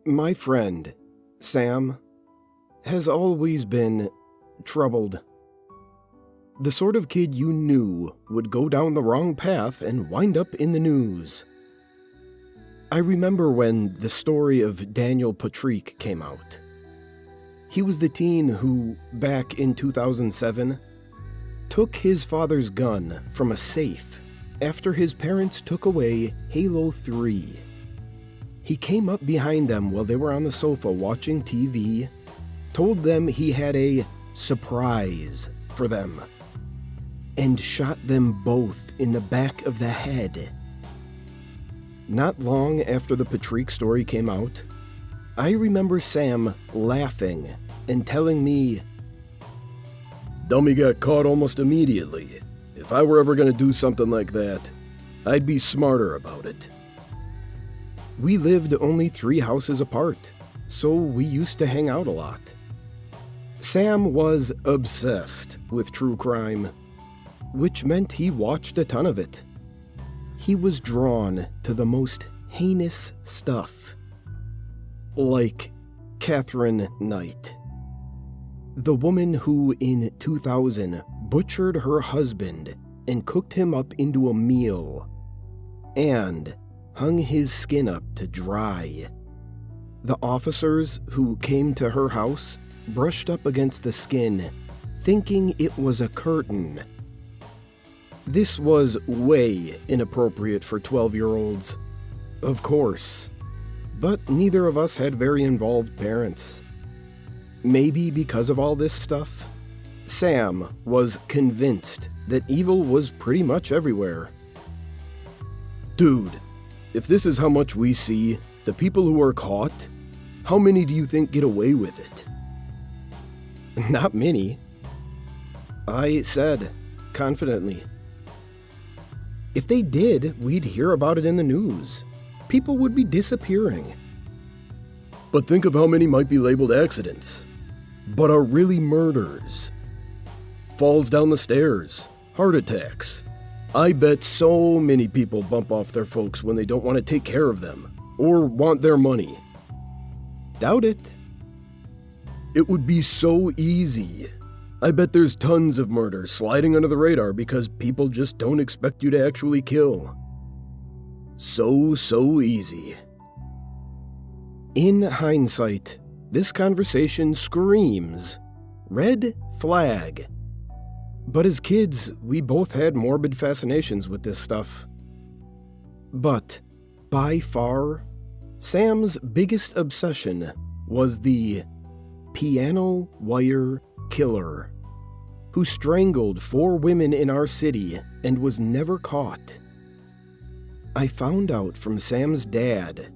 My friend, Sam, has always been troubled. The sort of kid you knew would go down the wrong path and wind up in the news. I remember when the story of Daniel Patrick came out. He was the teen who, back in 2007, took his father's gun from a safe after his parents took away Halo 3. He came up behind them while they were on the sofa watching TV, told them he had a surprise for them, and shot them both in the back of the head. Not long after the Patrick story came out, I remember Sam laughing and telling me, "Dummy got caught almost immediately. If I were ever going to do something like that, I'd be smarter about it." We lived only 3 houses apart, so we used to hang out a lot. Sam was obsessed with true crime, which meant he watched a ton of it. He was drawn to the most heinous stuff, like Catherine Knight, the woman who in 2000 butchered her husband and cooked him up into a meal, and hung his skin up to dry. The officers who came to her house brushed up against the skin, thinking it was a curtain. This was way inappropriate for 12-year-olds, of course, but neither of us had very involved parents. Maybe because of all this stuff, Sam was convinced that evil was pretty much everywhere. Dude, if this is how much we see, the people who are caught, how many do you think get away with it? Not many, I said, confidently. If they did, we'd hear about it in the news. People would be disappearing. But think of how many might be labeled accidents, but are really murders. Falls down the stairs, heart attacks. I bet so many people bump off their folks when they don't want to take care of them, or want their money. Doubt it. It would be so easy. I bet there's tons of murders sliding under the radar because people just don't expect you to actually kill. So easy. In hindsight, this conversation screams red flag. But as kids, we both had morbid fascinations with this stuff. But, by far, Sam's biggest obsession was the piano wire killer, who strangled 4 women in our city and was never caught. I found out from Sam's dad,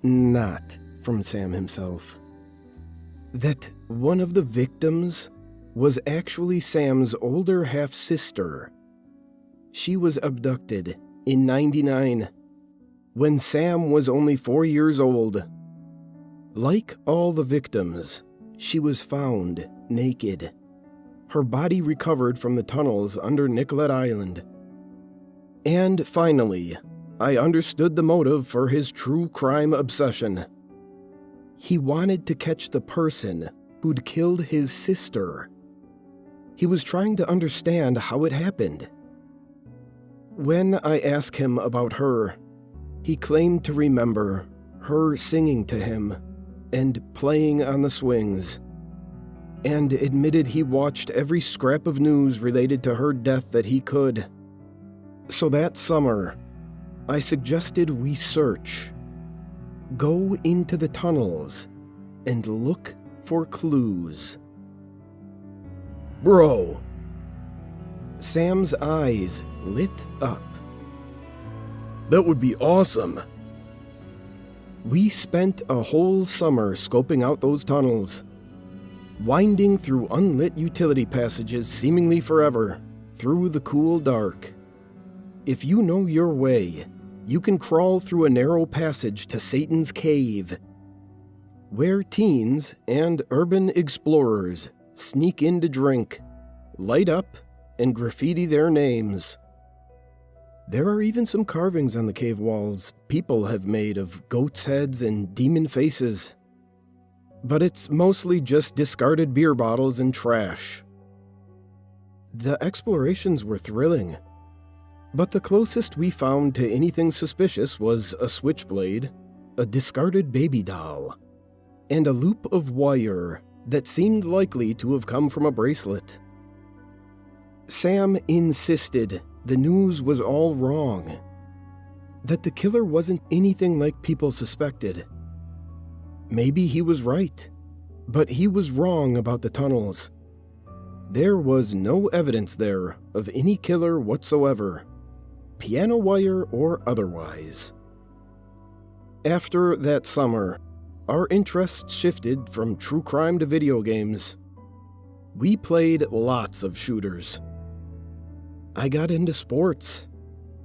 not from Sam himself, that one of the victims was actually Sam's older half-sister. She was abducted in '99, when Sam was only 4 years old. Like all the victims, she was found naked, her body recovered from the tunnels under Nicollet Island. And finally, I understood the motive for his true crime obsession. He wanted to catch the person who'd killed his sister. He was trying to understand how it happened. When I asked him about her, he claimed to remember her singing to him and playing on the swings, and admitted he watched every scrap of news related to her death that he could. So that summer, I suggested we search. Go into the tunnels and look for clues. Bro! Sam's eyes lit up. That would be awesome. We spent a whole summer scoping out those tunnels, winding through unlit utility passages seemingly forever, through the cool dark. If you know your way, you can crawl through a narrow passage to Satan's Cave, where teens and urban explorers sneak in to drink, light up, and graffiti their names. There are even some carvings on the cave walls people have made of goats' heads and demon faces. But it's mostly just discarded beer bottles and trash. The explorations were thrilling, but the closest we found to anything suspicious was a switchblade, a discarded baby doll, and a loop of wire that seemed likely to have come from a bracelet. Sam insisted the news was all wrong, that the killer wasn't anything like people suspected. Maybe he was right, but he was wrong about the tunnels. There was no evidence there of any killer whatsoever, piano wire or otherwise. After that summer, our interests shifted from true crime to video games. We played lots of shooters. I got into sports,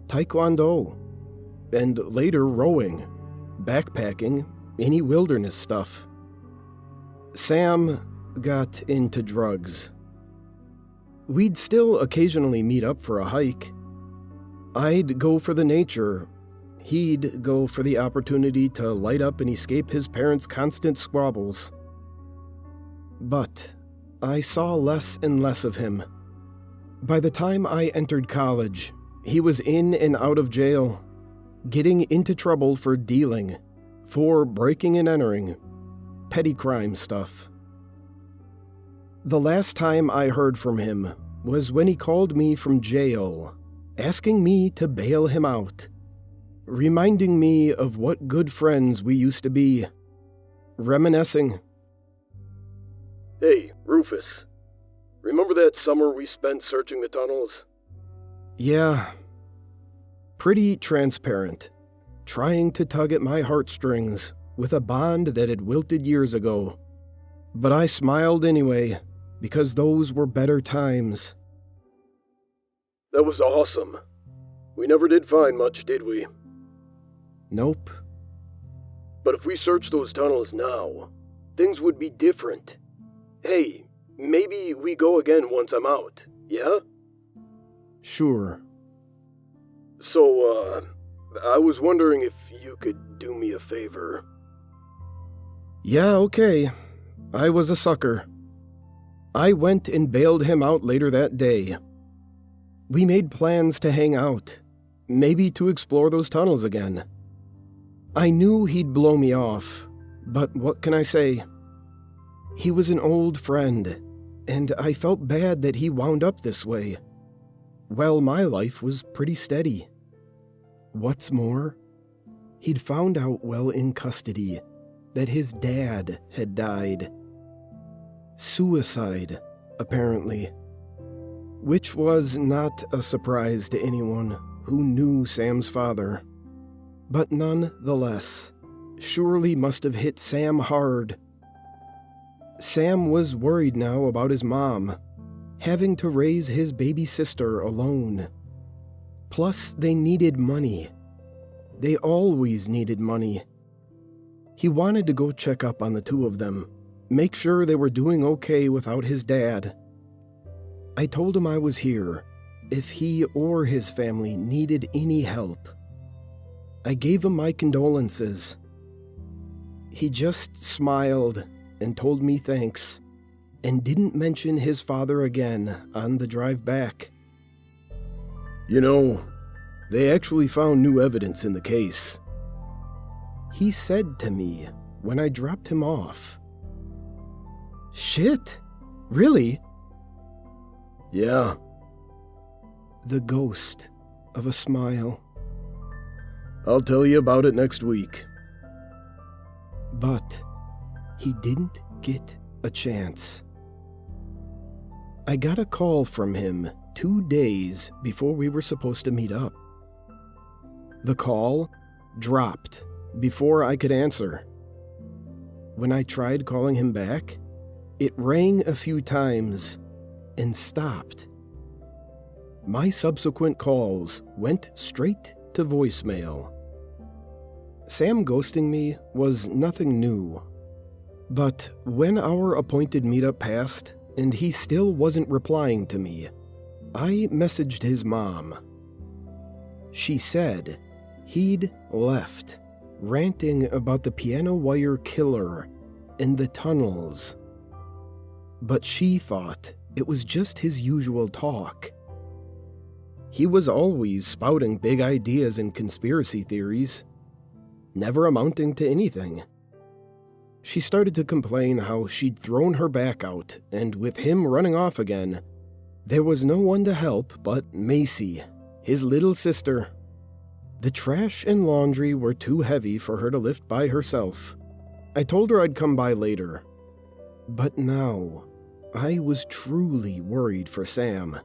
taekwondo, and later rowing, backpacking, any wilderness stuff. Sam got into drugs. We'd still occasionally meet up for a hike. I'd go for the nature. He'd go for the opportunity to light up and escape his parents' constant squabbles. But I saw less and less of him. By the time I entered college, he was in and out of jail, getting into trouble for dealing, for breaking and entering, petty crime stuff. The last time I heard from him was when he called me from jail, asking me to bail him out, reminding me of what good friends we used to be, reminiscing. Hey, Rufus. Remember that summer we spent searching the tunnels? Yeah. Pretty transparent, trying to tug at my heartstrings with a bond that had wilted years ago. But I smiled anyway, because those were better times. That was awesome. We never did find much, did we? Nope. But if we search those tunnels now, things would be different. Hey, maybe we go again once I'm out, yeah? Sure. So, I was wondering if you could do me a favor. Yeah, okay. I was a sucker. I went and bailed him out later that day. We made plans to hang out, maybe to explore those tunnels again. I knew he'd blow me off, but what can I say? He was an old friend, and I felt bad that he wound up this way. Well, my life was pretty steady. What's more, he'd found out while in custody that his dad had died. Suicide, apparently. Which was not a surprise to anyone who knew Sam's father. But nonetheless, surely must have hit Sam hard. Sam was worried now about his mom, having to raise his baby sister alone. Plus, they needed money. They always needed money. He wanted to go check up on the two of them, make sure they were doing okay without his dad. I told him I was here, if he or his family needed any help. I gave him my condolences. He just smiled and told me thanks, and didn't mention his father again on the drive back. You know, they actually found new evidence in the case. He said to me when I dropped him off. Shit? Really? Yeah. The ghost of a smile. I'll tell you about it next week. But he didn't get a chance. I got a call from him 2 days before we were supposed to meet up. The call dropped before I could answer. When I tried calling him back, it rang a few times and stopped. My subsequent calls went straight to voicemail. Sam ghosting me was nothing new. But when our appointed meetup passed and he still wasn't replying to me, I messaged his mom. She said he'd left, ranting about the piano wire killer and the tunnels. But she thought it was just his usual talk. He was always spouting big ideas and conspiracy theories, never amounting to anything. She started to complain how she'd thrown her back out, and with him running off again, there was no one to help but Macy, his little sister. The trash and laundry were too heavy for her to lift by herself. I told her I'd come by later. But now, I was truly worried for Sam.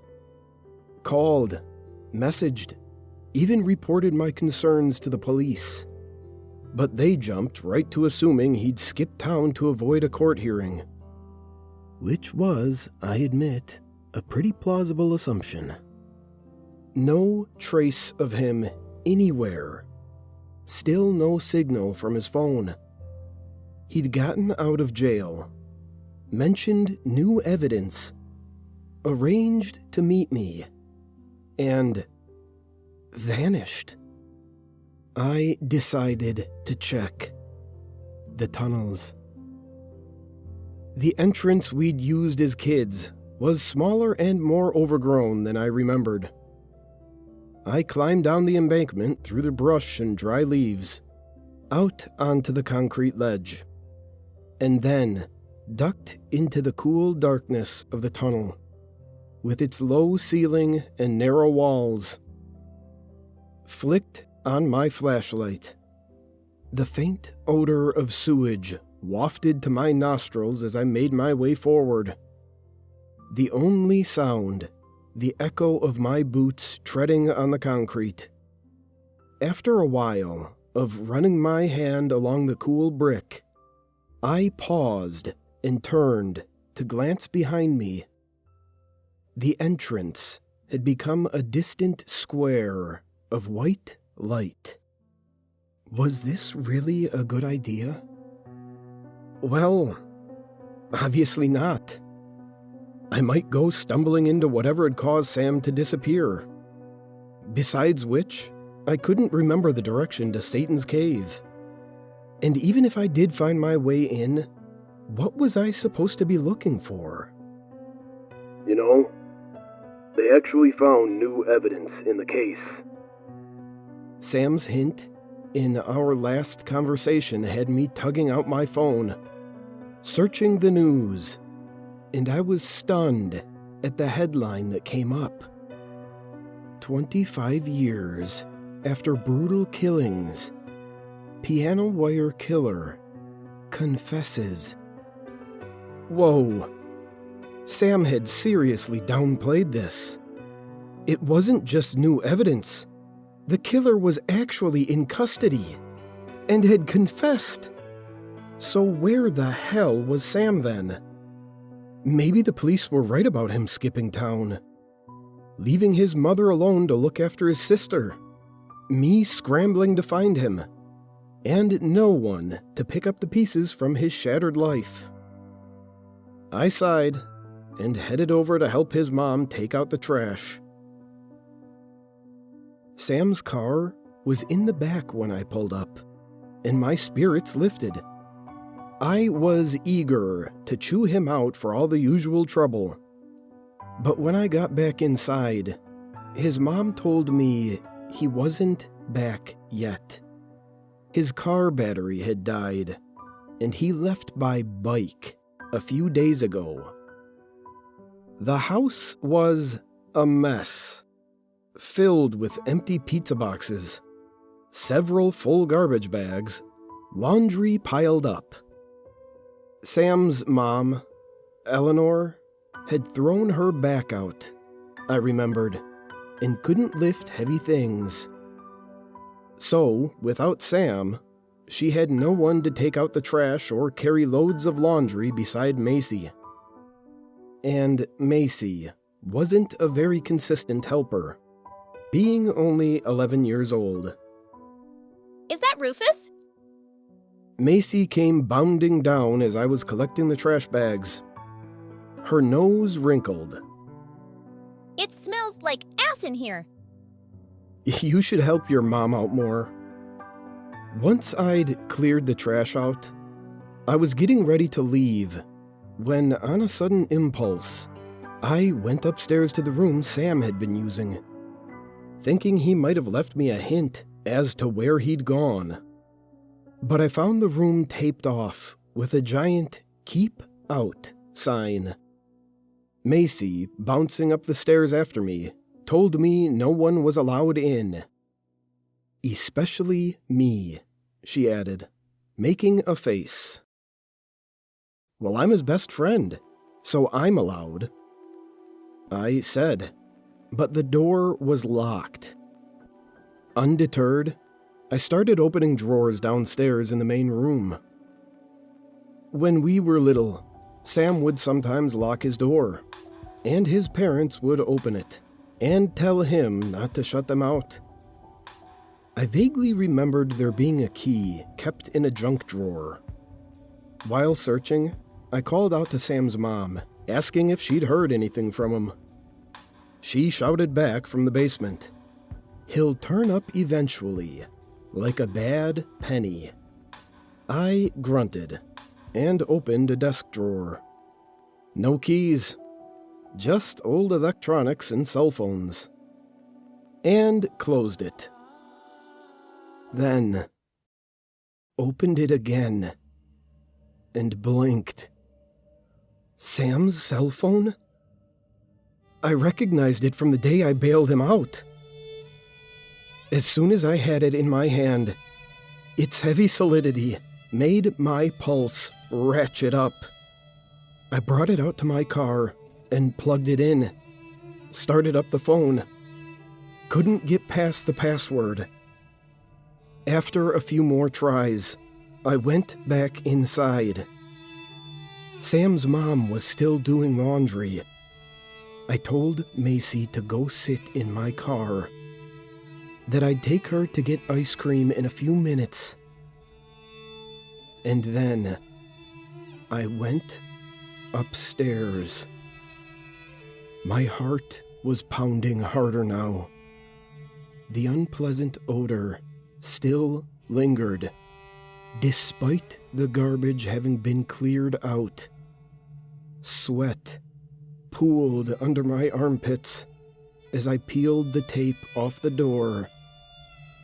Called, messaged, even reported my concerns to the police. But they jumped right to assuming he'd skipped town to avoid a court hearing. Which was, I admit, a pretty plausible assumption. No trace of him anywhere. Still no signal from his phone. He'd gotten out of jail, mentioned new evidence, arranged to meet me, and vanished. I decided to check the tunnels. The entrance we'd used as kids was smaller and more overgrown than I remembered. I climbed down the embankment through the brush and dry leaves, out onto the concrete ledge, and then ducked into the cool darkness of the tunnel, with its low ceiling and narrow walls. Flicked on my flashlight. The faint odor of sewage wafted to my nostrils as I made my way forward. The only sound, the echo of my boots treading on the concrete. After a while of running my hand along the cool brick, I paused and turned to glance behind me. The entrance had become a distant square of white light. Was this really a good idea? Well, obviously not. I might go stumbling into whatever had caused Sam to disappear. Besides which, I couldn't remember the direction to Satan's cave. And even if I did find my way in, what was I supposed to be looking for? You know, they actually found new evidence in the case. Sam's hint in our last conversation had me tugging out my phone, searching the news, and I was stunned at the headline that came up. 25 years after brutal killings, piano wire killer confesses. Whoa. Sam had seriously downplayed this. It wasn't just new evidence. The killer was actually in custody and had confessed. So where the hell was Sam then? Maybe the police were right about him skipping town, leaving his mother alone to look after his sister, me scrambling to find him, and no one to pick up the pieces from his shattered life. I sighed and headed over to help his mom take out the trash. Sam's car was in the back when I pulled up, and my spirits lifted. I was eager to chew him out for all the usual trouble. But when I got back inside, his mom told me he wasn't back yet. His car battery had died, and he left by bike a few days ago. The house was a mess, filled with empty pizza boxes, several full garbage bags, laundry piled up. Sam's mom, Eleanor, had thrown her back out, I remembered, and couldn't lift heavy things. So, without Sam, she had no one to take out the trash or carry loads of laundry beside Macy. And Macy wasn't a very consistent helper, being only 11 years old. Is that Rufus? Macy came bounding down as I was collecting the trash bags. Her nose wrinkled. It smells like ass in here. You should help your mom out more. Once I'd cleared the trash out, I was getting ready to leave when, on a sudden impulse, I went upstairs to the room Sam had been using, thinking he might have left me a hint as to where he'd gone. But I found the room taped off with a giant "Keep Out" sign. Macy, bouncing up the stairs after me, told me no one was allowed in. "Especially me," she added, making a face. "Well, I'm his best friend, so I'm allowed," I said, but the door was locked. Undeterred, I started opening drawers downstairs in the main room. When we were little, Sam would sometimes lock his door, and his parents would open it and tell him not to shut them out. I vaguely remembered there being a key kept in a junk drawer. While searching, I called out to Sam's mom, asking if she'd heard anything from him. She shouted back from the basement, "He'll turn up eventually, like a bad penny." I grunted and opened a desk drawer. No keys, just old electronics and cell phones. And closed it. Then opened it again and blinked. Sam's cell phone? I recognized it from the day I bailed him out. As soon as I had it in my hand, its heavy solidity made my pulse ratchet up. I brought it out to my car and plugged it in, started up the phone. Couldn't get past the password. After a few more tries, I went back inside. Sam's mom was still doing laundry. I told Macy to go sit in my car, that I'd take her to get ice cream in a few minutes. And then I went upstairs. My heart was pounding harder now. The unpleasant odor still lingered, despite the garbage having been cleared out. Sweat pooled under my armpits as I peeled the tape off the door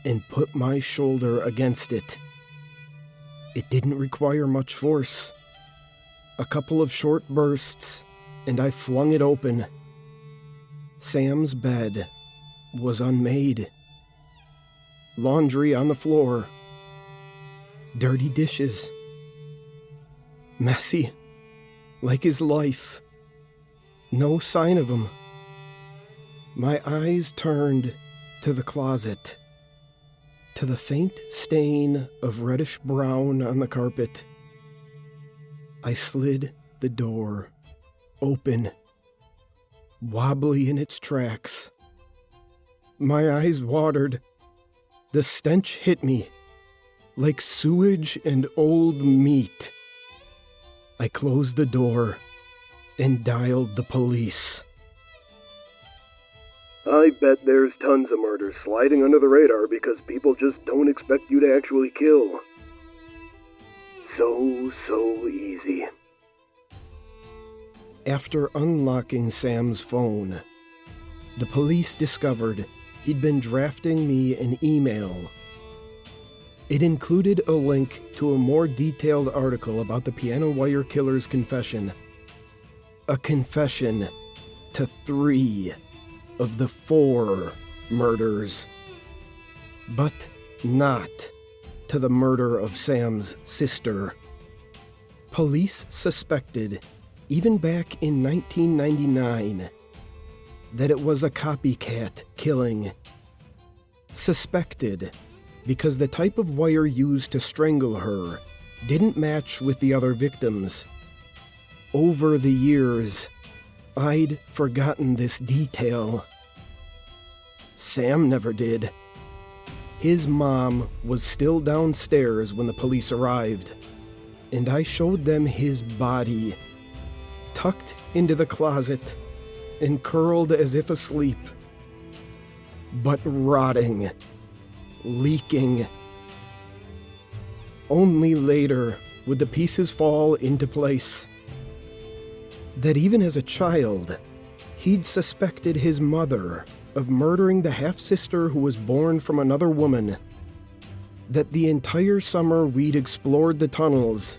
and put my shoulder against it. It didn't require much force. A couple of short bursts, and I flung it open. Sam's bed was unmade. Laundry on the floor. Dirty dishes. Messy, like his life. No sign of him. My eyes turned to the closet, to the faint stain of reddish brown on the carpet. I slid the door open, wobbly in its tracks. My eyes watered. The stench hit me like sewage and old meat. I closed the door and dialed the police. I bet there's tons of murders sliding under the radar because people just don't expect you to actually kill. So easy. After unlocking Sam's phone, the police discovered he'd been drafting me an email. It included a link to a more detailed article about the piano wire killer's confession. A confession to 3 of the 4 murders, but not to the murder of Sam's sister. Police suspected, even back in 1999, that it was a copycat killing. Suspected because the type of wire used to strangle her didn't match with the other victims. Over the years, I'd forgotten this detail. Sam never did. His mom was still downstairs when the police arrived, and I showed them his body, tucked into the closet and curled as if asleep. but rotting, leaking. Only later would the pieces fall into place. That even as a child, he'd suspected his mother of murdering the half-sister who was born from another woman. That the entire summer we'd explored the tunnels,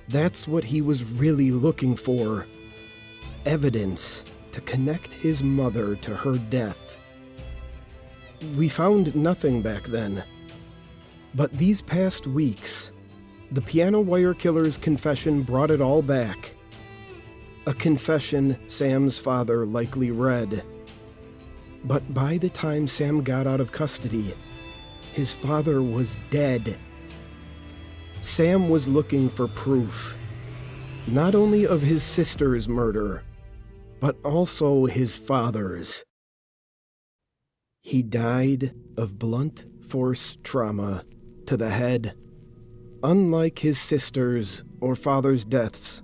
that's what he was really looking for. Evidence to connect his mother to her death. We found nothing back then. But these past weeks, the piano wire killer's confession brought it all back. A confession Sam's father likely read. But by the time Sam got out of custody, his father was dead. Sam was looking for proof, not only of his sister's murder, but also his father's. He died of blunt force trauma to the head, unlike his sister's or father's deaths,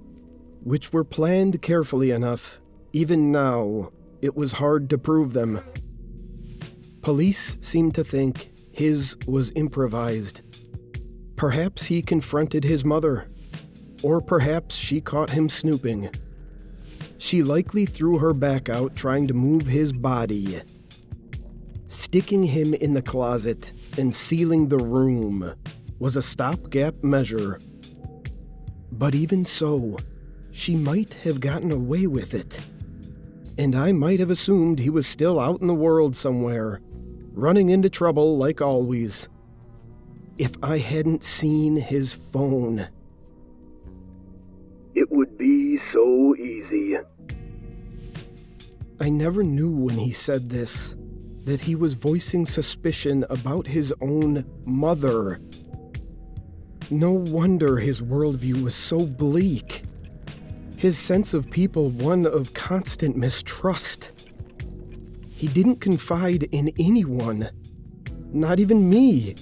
which were planned carefully enough. Even now, it was hard to prove them. Police seem to think his was improvised. Perhaps he confronted his mother, or perhaps she caught him snooping. She likely threw her back out trying to move his body. Sticking him in the closet and sealing the room was a stopgap measure. But even so, she might have gotten away with it. And I might have assumed he was still out in the world somewhere, running into trouble like always, if I hadn't seen his phone. It would be so easy. I never knew when he said this that he was voicing suspicion about his own mother. No wonder his worldview was so bleak. His sense of people one of constant mistrust. He didn't confide in anyone, not even me.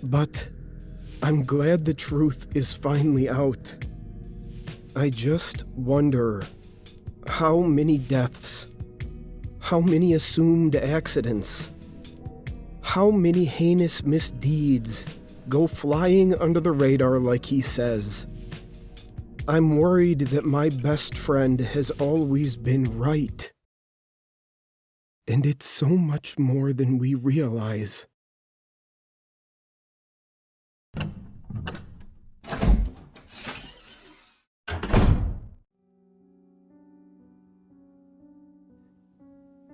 But I'm glad the truth is finally out. I just wonder how many deaths, how many assumed accidents, how many heinous misdeeds go flying under the radar like he says. I'm worried that my best friend has always been right. And it's so much more than we realize.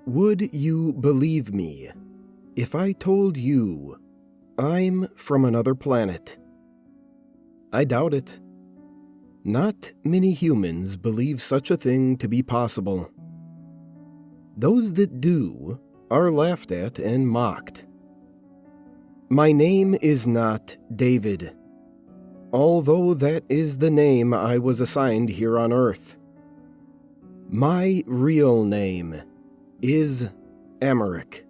Would you believe me if I told you I'm from another planet? I doubt it. Not many humans believe such a thing to be possible. Those that do are laughed at and mocked. My name is not David, although that is the name I was assigned here on Earth. My real name is Emmerich,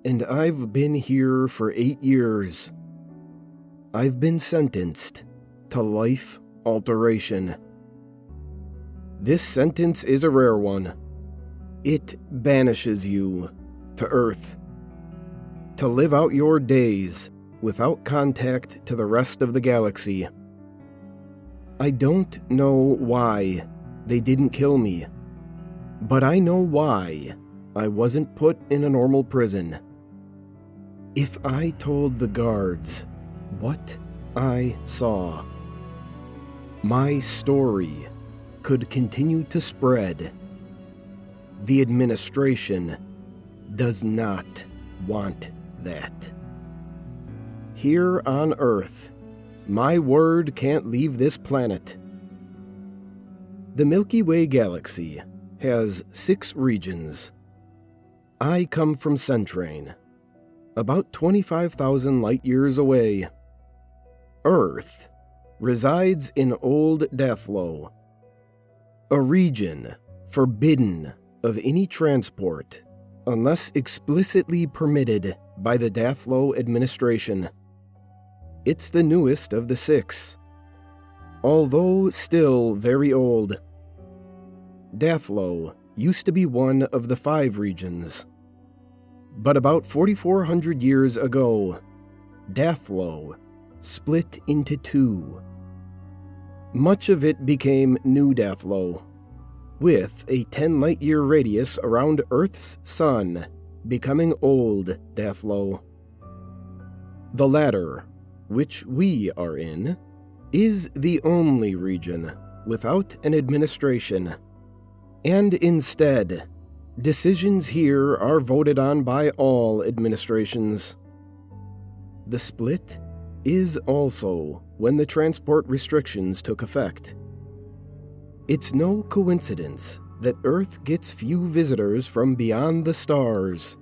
and I've been here for 8 years. I've been sentenced to life alteration. This sentence is a rare one. It banishes you to Earth, to live out your days without contact to the rest of the galaxy. I don't know why they didn't kill me, but I know why I wasn't put in a normal prison. If I told the guards what I saw, my story could continue to spread. The administration does not want that. Here on Earth, my word can't leave this planet. The Milky Way galaxy has 6 regions. I come from Centrane, about 25,000 light-years away. Earth resides in Old Dathlo, a region forbidden of any transport unless explicitly permitted by the Dathlo administration. It's the newest of the 6, although still very old. Dathlo used to be one of the 5 regions. But about 4,400 years ago, Dathlo split into two. Much of it became New Dathlo, with a 10 light-year radius around Earth's sun becoming Old Dathlo. The latter, which we are in, is the only region without an administration, and instead, decisions here are voted on by all administrations. The split is also when the transport restrictions took effect. It's no coincidence that Earth gets few visitors from beyond the stars.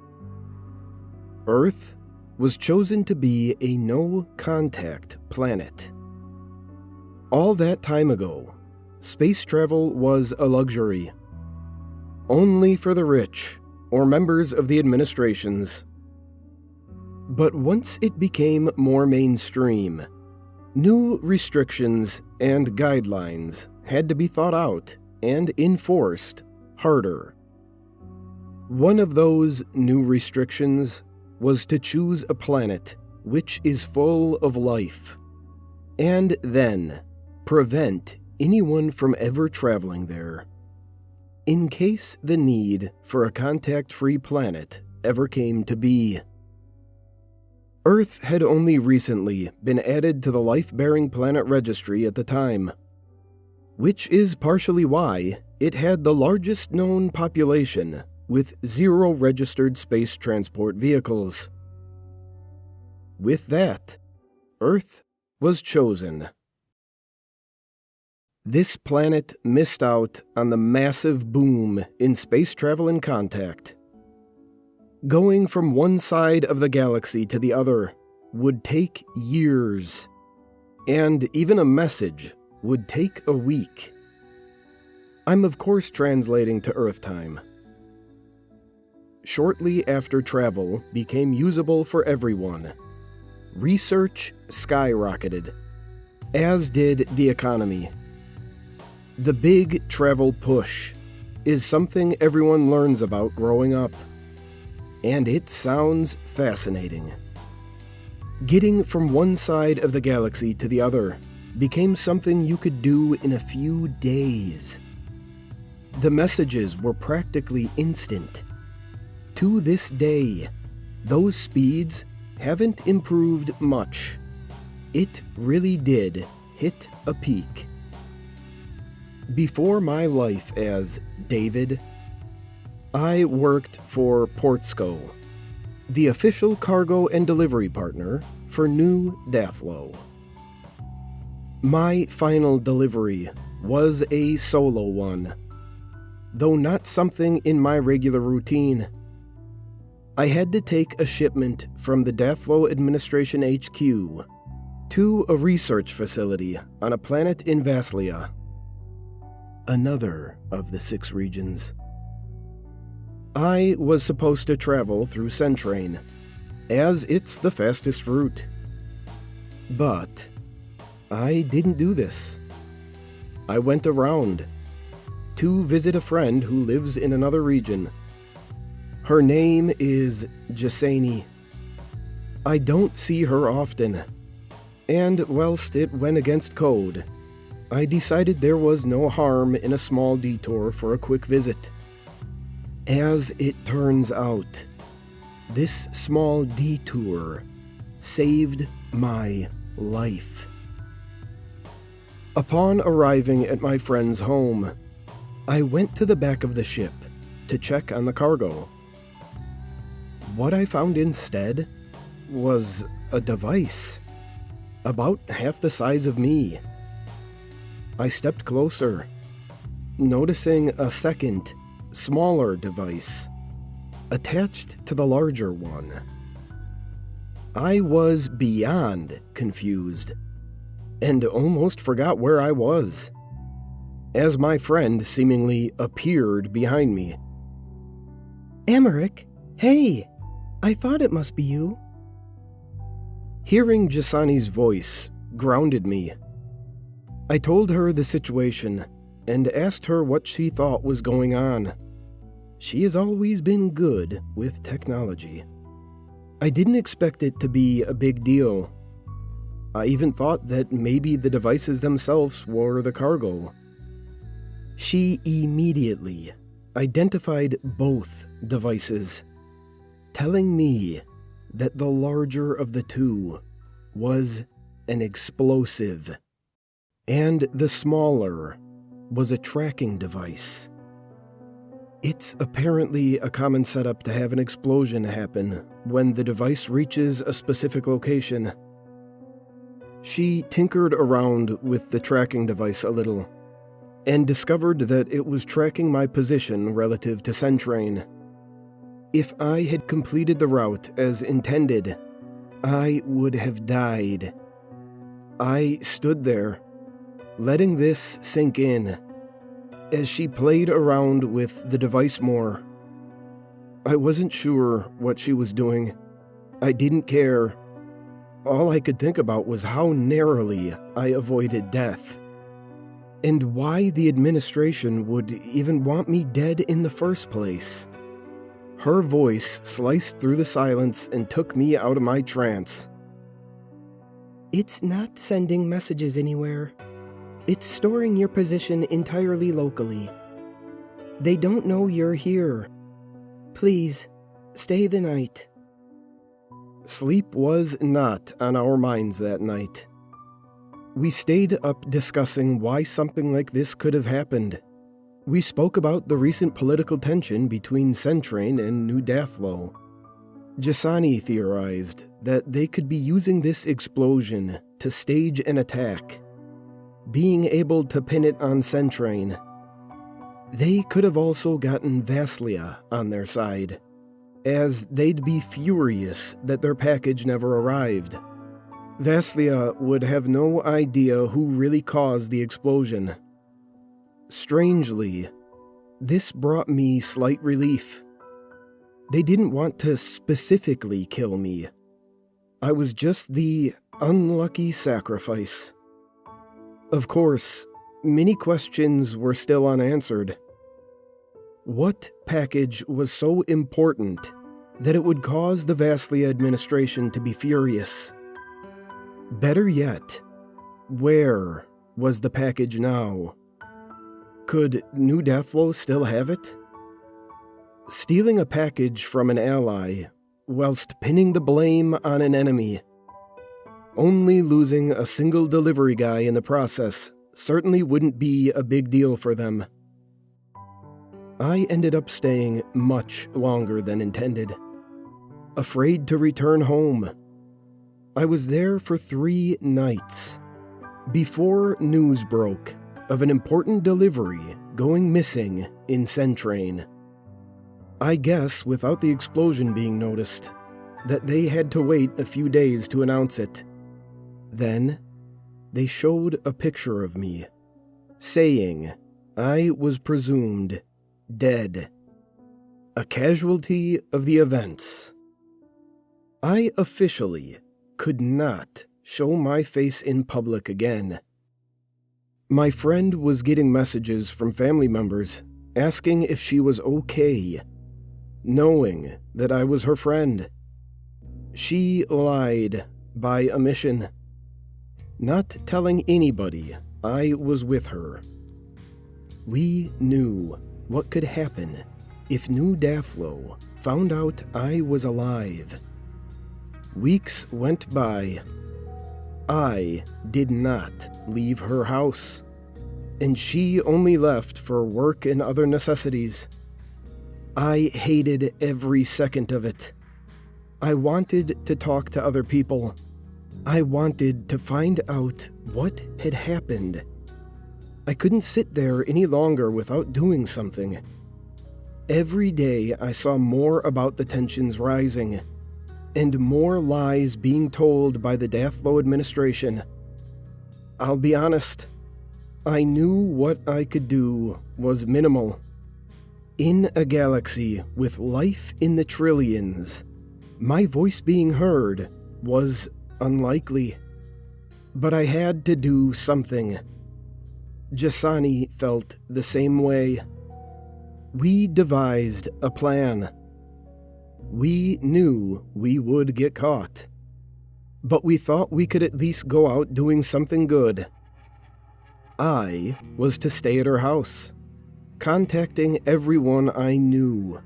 Earth was chosen to be a no-contact planet. All that time ago, space travel was a luxury, only for the rich or members of the administrations. But once it became more mainstream, new restrictions and guidelines had to be thought out and enforced harder. One of those new restrictions was to choose a planet which is full of life, and then prevent anyone from ever traveling there, in case the need for a contact-free planet ever came to be. Earth had only recently been added to the life-bearing planet registry at the time, which is partially why it had the largest known population with 0 registered space transport vehicles. With that, Earth was chosen. This planet missed out on the massive boom in space travel and contact. Going from one side of the galaxy to the other would take years, and even a message would take a week. I'm of course translating to Earth time. Shortly after travel became usable for everyone, research skyrocketed, as did the economy. The big travel push is something everyone learns about growing up, and it sounds fascinating. Getting from one side of the galaxy to the other became something you could do in a few days. The messages were practically instant. To this day, those speeds haven't improved much. It really did hit a peak. Before my life as David, I worked for Portsco, the official cargo and delivery partner for New Dathlo. My final delivery was a solo one, though not something in my regular routine. I had to take a shipment from the Dathlo Administration HQ to a research facility on a planet in Vaslia, another of the 6 regions. I was supposed to travel through Centrain, as it's the fastest route. But I didn't do this. I went around to visit a friend who lives in another region. Her name is Jasani. I don't see her often, and whilst it went against code, I decided there was no harm in a small detour for a quick visit. As it turns out, this small detour saved my life. Upon arriving at my friend's home, I went to the back of the ship to check on the cargo. What I found instead was a device, about half the size of me. I stepped closer, noticing a second, smaller device attached to the larger one. I was beyond confused and almost forgot where I was, as my friend seemingly appeared behind me. Emmerich, hey! I thought it must be you. Hearing Jasani's voice grounded me. I told her the situation and asked her what she thought was going on. She has always been good with technology. I didn't expect it to be a big deal. I even thought that maybe the devices themselves were the cargo. She immediately identified both devices, telling me that the larger of the two was an explosive, and the smaller was a tracking device. It's apparently a common setup to have an explosion happen when the device reaches a specific location. She tinkered around with the tracking device a little, and discovered that it was tracking my position relative to Centrain. If I had completed the route as intended, I would have died. I stood there, letting this sink in, as she played around with the device more. I wasn't sure what she was doing. I didn't care. All I could think about was how narrowly I avoided death, and why the administration would even want me dead in the first place. Her voice sliced through the silence and took me out of my trance. It's not sending messages anywhere. It's storing your position entirely locally. They don't know you're here. Please, stay the night. Sleep was not on our minds that night. We stayed up discussing why something like this could have happened. We spoke about the recent political tension between Centrain and New Dathlo. Jasani theorized that they could be using this explosion to stage an attack, being able to pin it on Centrain. They could have also gotten Vaslia on their side, as they'd be furious that their package never arrived. Vaslia would have no idea who really caused the explosion. Strangely, this brought me slight relief. They didn't want to specifically kill me. I was just the unlucky sacrifice. Of course, many questions were still unanswered. What package was so important that it would cause the Vaslia administration to be furious? Better yet, where was the package now? Could New Dathlo still have it? Stealing a package from an ally, whilst pinning the blame on an enemy, only losing a single delivery guy in the process, certainly wouldn't be a big deal for them. I ended up staying much longer than intended, afraid to return home. I was there for 3 nights, before news broke of an important delivery going missing in Centrain. I guess without the explosion being noticed, that they had to wait a few days to announce it. Then, they showed a picture of me, saying I was presumed dead, a casualty of the events. I officially could not show my face in public again. My friend was getting messages from family members asking if she was okay, knowing that I was her friend. She lied by omission, not telling anybody I was with her. We knew what could happen if New Dathlo found out I was alive. Weeks went by. I did not leave her house, and she only left for work and other necessities. I hated every second of it. I wanted to talk to other people. I wanted to find out what had happened. I couldn't sit there any longer without doing something. Every day I saw more about the tensions rising, and more lies being told by the Dathlo administration. I'll be honest, I knew what I could do was minimal. In a galaxy with life in the trillions, my voice being heard was unlikely. But I had to do something. Jasani felt the same way. We devised a plan. We knew we would get caught, but we thought we could at least go out doing something good. I was to stay at her house, contacting everyone I knew,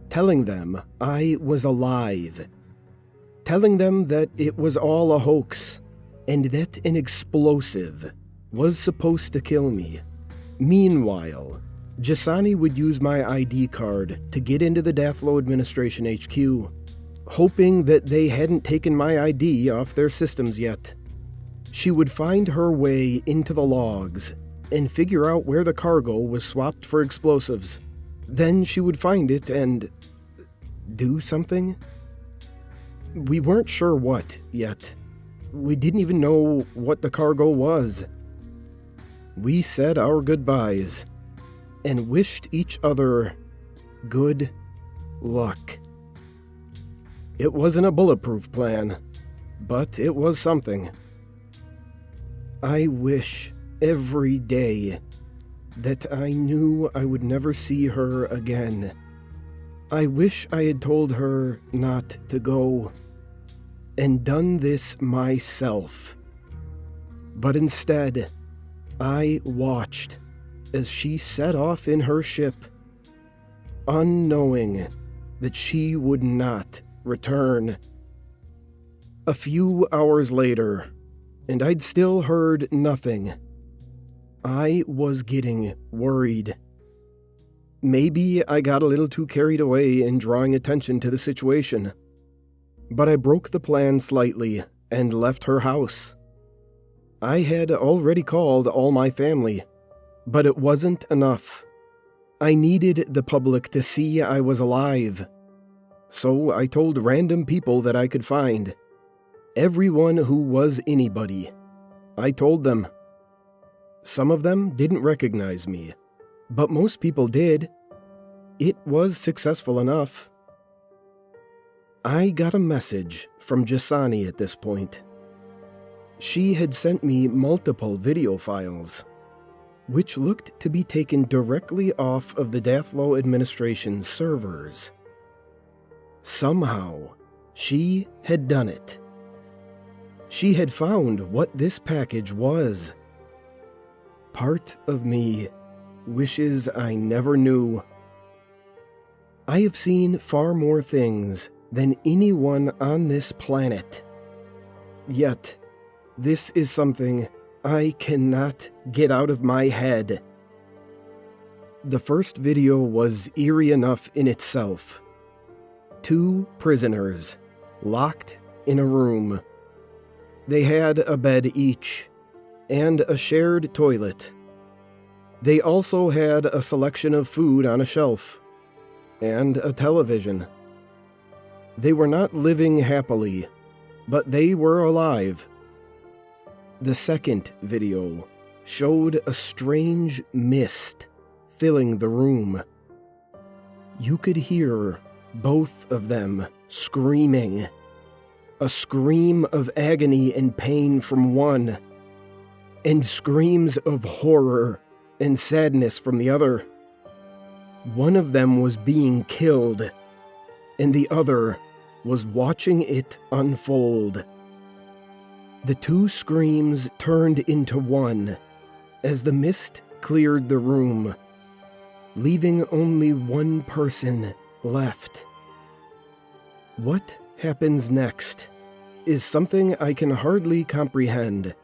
telling them I was alive, telling them that it was all a hoax and that an explosive was supposed to kill me. Meanwhile, Jasani would use my ID card to get into the Dathlo Administration HQ, hoping that they hadn't taken my ID off their systems yet. She would find her way into the logs and figure out where the cargo was swapped for explosives. Then she would find it and do something? We weren't sure what yet. We didn't even know what the cargo was. We said our goodbyes and wished each other good luck. It wasn't a bulletproof plan, but it was something. I wish every day that I knew I would never see her again. I wish I had told her not to go and done this myself. But instead, I watched as she set off in her ship, unknowing that she would not return. A few hours later, and I'd still heard nothing. I was getting worried. Maybe I got a little too carried away in drawing attention to the situation, but I broke the plan slightly and left her house. I had already called all my family, but it wasn't enough. I needed the public to see I was alive. So I told random people that I could find. Everyone who was anybody. I told them. Some of them didn't recognize me, but most people did. It was successful enough. I got a message from Jasani at this point. She had sent me multiple video files, which looked to be taken directly off of the Dathlo Administration's servers. Somehow, she had done it. She had found what this package was. Part of me wishes I never knew. I have seen far more things than anyone on this planet. Yet, this is something I cannot get out of my head. The first video was eerie enough in itself. 2 prisoners, locked in a room. They had a bed each, and a shared toilet. They also had a selection of food on a shelf, and a television. They were not living happily, but they were alive. The second video showed a strange mist filling the room. You could hear both of them screaming. A scream of agony and pain from one, and screams of horror and sadness from the other. One of them was being killed, and the other was watching it unfold. The 2 screams turned into one as the mist cleared the room, leaving only one person left. What happens next is something I can hardly comprehend.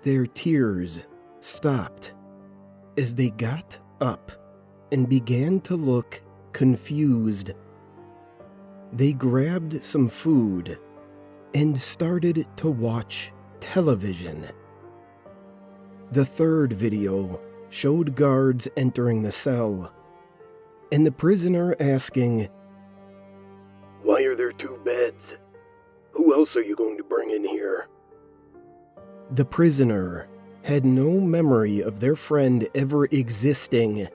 Their tears stopped as they got up and began to look confused. They grabbed some food and started to watch television. The third video showed guards entering the cell, and the prisoner asking, Why are there 2 beds? Who else are you going to bring in here? The prisoner had no memory of their friend ever existing.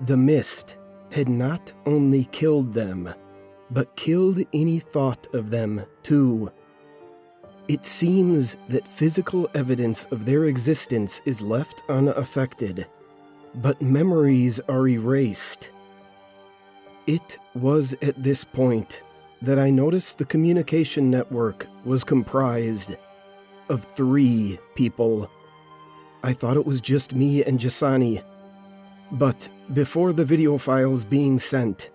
The mist had not only killed them, but killed any thought of them, too. It seems that physical evidence of their existence is left unaffected, but memories are erased. It was at this point that I noticed the communication network was comprised of 3 people. I thought it was just me and Jasani, but before the video files being sent,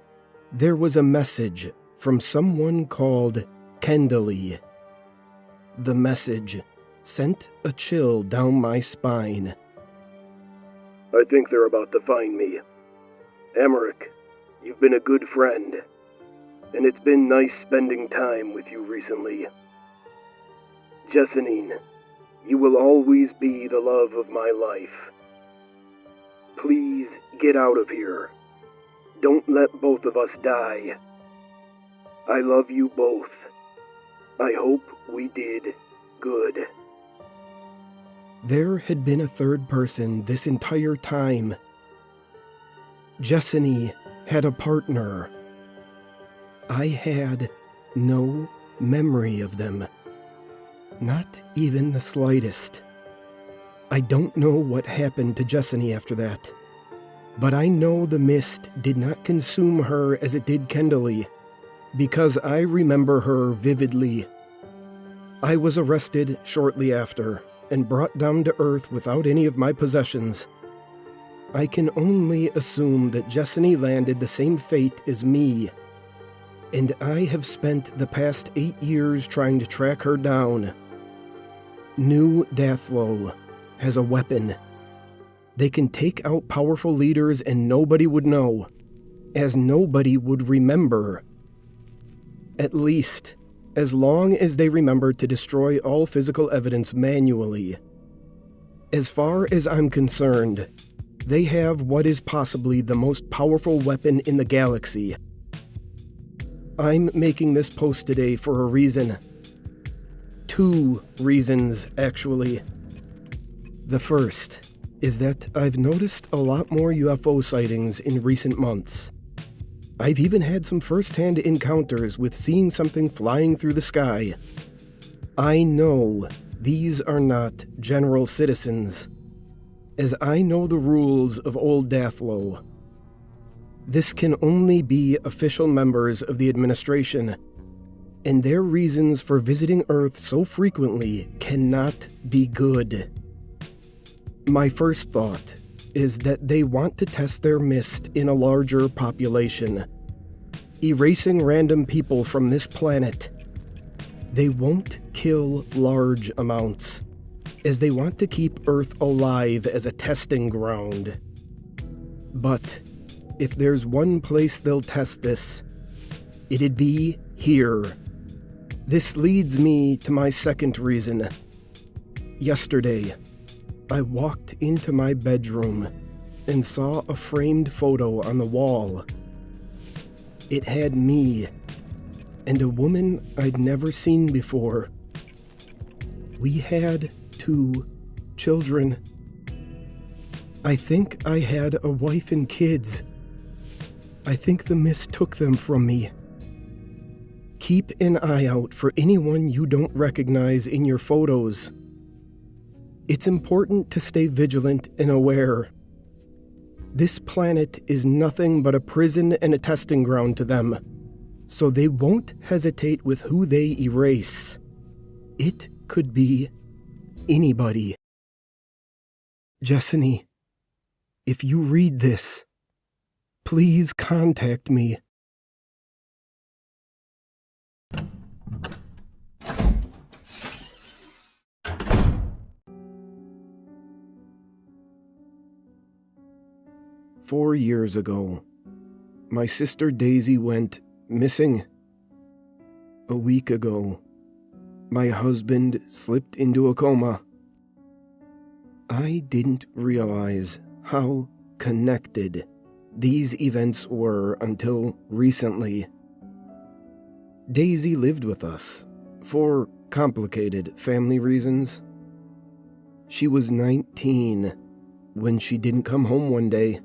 there was a message from someone called Kendally. The message sent a chill down my spine. I think they're about to find me. Emmerich, you've been a good friend, and it's been nice spending time with you recently. Jessanine, you will always be the love of my life. Please get out of here. Don't let both of us die. I love you both. I hope we did good. There had been a third person this entire time. Jessany had a partner. I had no memory of them. Not even the slightest. I don't know what happened to Jessany after that, but I know the mist did not consume her as it did Kendally, because I remember her vividly. I was arrested shortly after and brought down to earth without any of my possessions. I can only assume that Jessany landed the same fate as me, and I have spent the past 8 years trying to track her down. New Dathlo has a weapon. They can take out powerful leaders and nobody would know, as nobody would remember. At least, as long as they remember to destroy all physical evidence manually. As far as I'm concerned, they have what is possibly the most powerful weapon in the galaxy. I'm making this post today for a reason. 2 reasons, actually. The first is that I've noticed a lot more UFO sightings in recent months. I've even had some first-hand encounters with seeing something flying through the sky. I know these are not general citizens, as I know the rules of Old Dathlo. This can only be official members of the administration, and their reasons for visiting Earth so frequently cannot be good. My first thought is that they want to test their mist in a larger population, erasing random people from this planet. They won't kill large amounts, as they want to keep Earth alive as a testing ground. But if there's one place they'll test this, it'd be here. This leads me to my second reason. Yesterday, I walked into my bedroom and saw a framed photo on the wall. It had me and a woman I'd never seen before. We had 2 children. I think I had a wife and kids. I think the mist took them from me. Keep an eye out for anyone you don't recognize in your photos. It's important to stay vigilant and aware. This planet is nothing but a prison and a testing ground to them, so they won't hesitate with who they erase. It could be anybody. Jessany, if you read this, please contact me. "4 years ago, my sister Daisy went missing. A week ago, my husband slipped into a coma. I didn't realize how connected these events were until recently. Daisy lived with us for complicated family reasons. She was 19 when she didn't come home one day.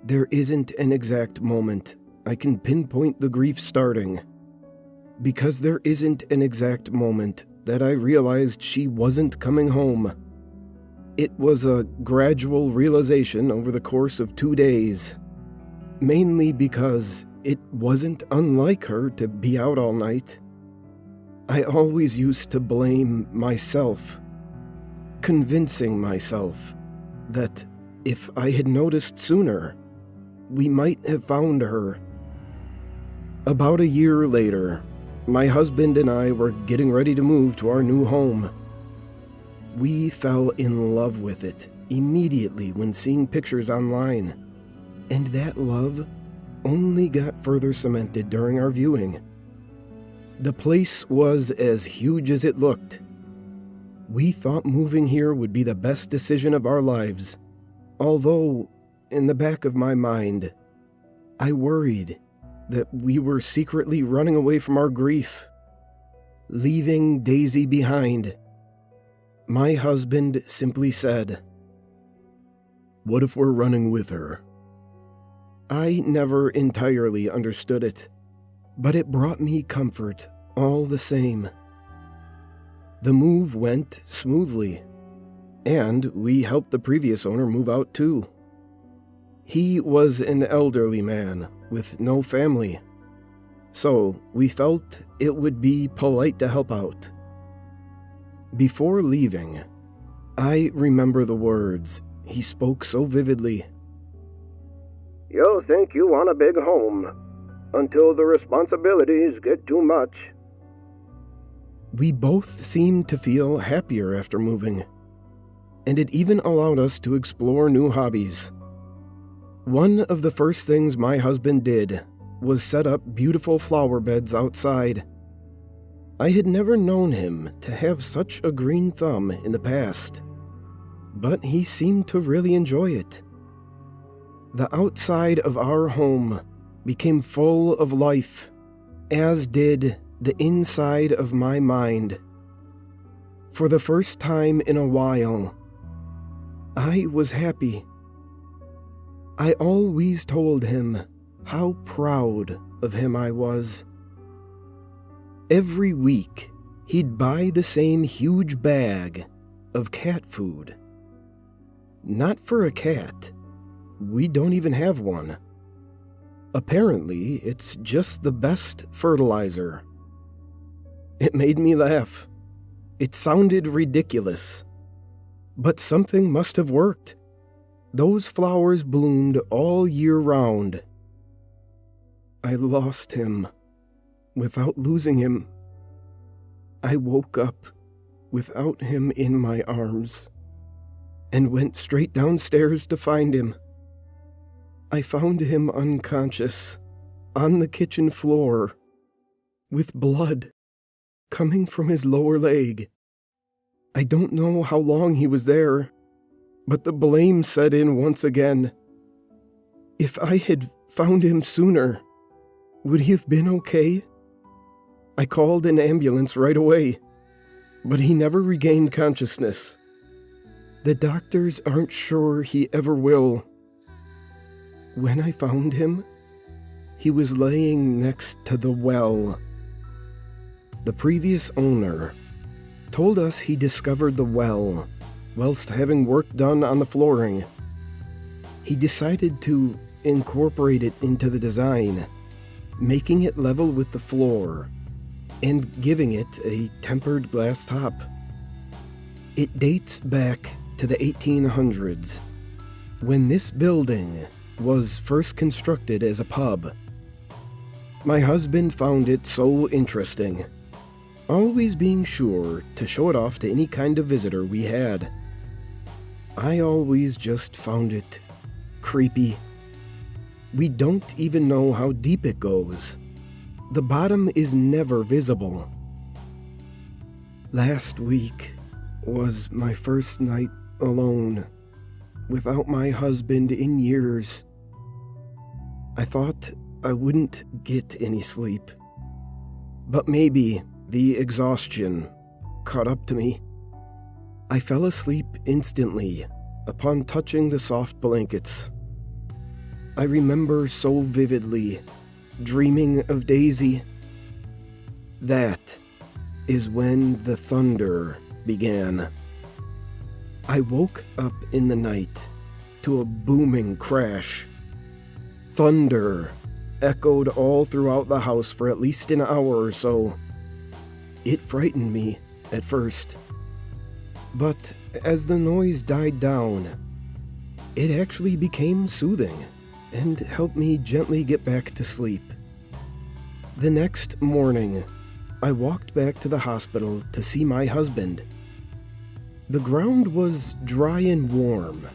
There isn't an exact moment I can pinpoint the grief starting, because there isn't an exact moment that I realized she wasn't coming home. It was a gradual realization over the course of 2 days, mainly because it wasn't unlike her to be out all night. I always used to blame myself, convincing myself that if I had noticed sooner, we might have found her. About a year later, my husband and I were getting ready to move to our new home. We fell in love with it immediately when seeing pictures online, and that love only got further cemented during our viewing. The place was as huge as it looked. We thought moving here would be the best decision of our lives, although, in the back of my mind, I worried that we were secretly running away from our grief, leaving Daisy behind. My husband simply said, "What if we're running with her?" I never entirely understood it, but it brought me comfort all the same. The move went smoothly, and we helped the previous owner move out too. He was an elderly man with no family, so we felt it would be polite to help out. Before leaving, I remember the words he spoke so vividly. "You'll think you want a big home, until the responsibilities get too much." We both seemed to feel happier after moving, and it even allowed us to explore new hobbies. One of the first things my husband did was set up beautiful flower beds outside. I had never known him to have such a green thumb in the past, but he seemed to really enjoy it. The outside of our home became full of life, as did the inside of my mind. For the first time in a while, I was happy. I always told him how proud of him I was. Every week, he'd buy the same huge bag of cat food. Not for a cat. We don't even have one. Apparently, it's just the best fertilizer. It made me laugh. It sounded ridiculous. But something must have worked. Those flowers bloomed all year round. I lost him without losing him. I woke up without him in my arms and went straight downstairs to find him. I found him unconscious on the kitchen floor with blood coming from his lower leg. I don't know how long he was there, but the blame set in once again. If I had found him sooner, would he have been okay? I called an ambulance right away, but he never regained consciousness. The doctors aren't sure he ever will. When I found him, he was laying next to the well. The previous owner told us he discovered the well whilst having work done on the flooring. He decided to incorporate it into the design, making it level with the floor and giving it a tempered glass top. It dates back to the 1800s, when this building was first constructed as a pub. My husband found it so interesting, always being sure to show it off to any kind of visitor we had. I always just found it creepy. We don't even know how deep it goes. The bottom is never visible. Last week was my first night alone, without my husband in years. I thought I wouldn't get any sleep, but maybe the exhaustion caught up to me. I fell asleep instantly upon touching the soft blankets. I remember so vividly dreaming of Daisy. That is when the thunder began. I woke up in the night to a booming crash. Thunder echoed all throughout the house for at least an hour or so. It frightened me at first, but as the noise died down, it actually became soothing and helped me gently get back to sleep. The next morning, I walked back to the hospital to see my husband. The ground was dry and warm.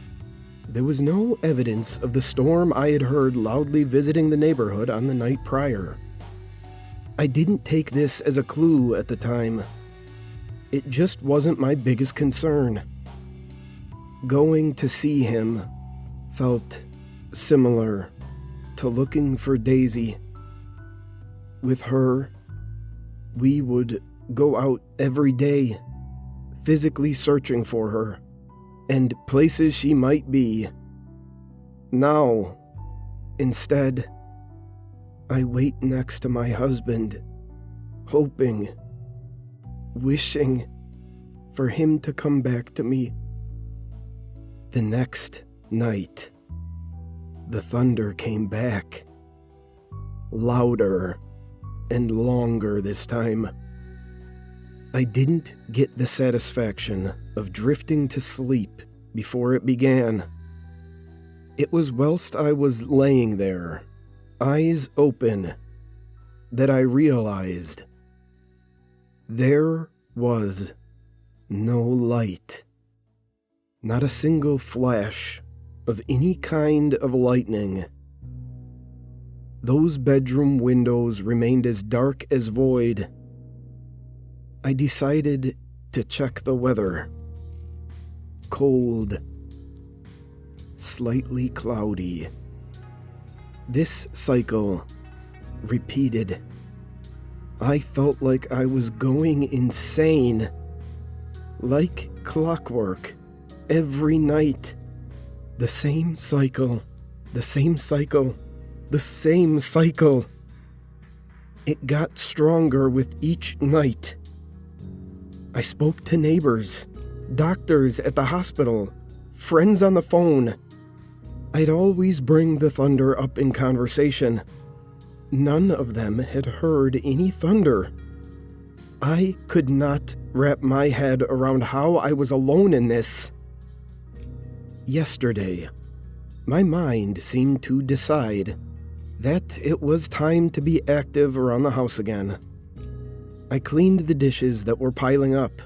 There was no evidence of the storm I had heard loudly visiting the neighborhood on the night prior. I didn't take this as a clue at the time. It just wasn't my biggest concern. Going to see him felt similar to looking for Daisy. With her, we would go out every day, physically searching for her and places she might be. Now, instead, I wait next to my husband, hoping, wishing for him to come back to me. The next night, the thunder came back, louder and longer this time. I didn't get the satisfaction of drifting to sleep before it began. It was whilst I was laying there, eyes open, that I realized there was no light. Not a single flash of any kind of lightning. Those bedroom windows remained as dark as void. I decided to check the weather. Cold, slightly cloudy. This cycle repeated. I felt like I was going insane. Like clockwork, every night. The same cycle, the same cycle, the same cycle. It got stronger with each night. I spoke to neighbors, doctors at the hospital, friends on the phone. I'd always bring the thunder up in conversation. None of them had heard any thunder. I could not wrap my head around how I was alone in this. Yesterday, my mind seemed to decide that it was time to be active around the house again. I cleaned the dishes that were piling up,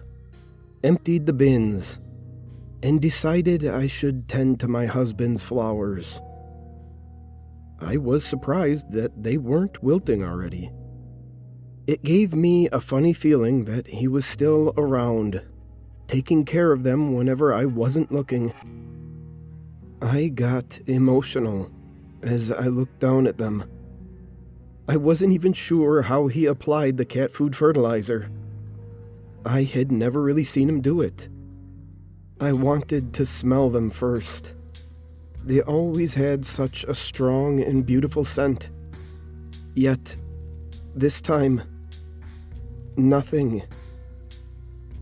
emptied the bins, and decided I should tend to my husband's flowers. I was surprised that they weren't wilting already. It gave me a funny feeling that he was still around, taking care of them whenever I wasn't looking. I got emotional as I looked down at them. I wasn't even sure how he applied the cat food fertilizer. I had never really seen him do it. I wanted to smell them first. They always had such a strong and beautiful scent. Yet, this time, nothing.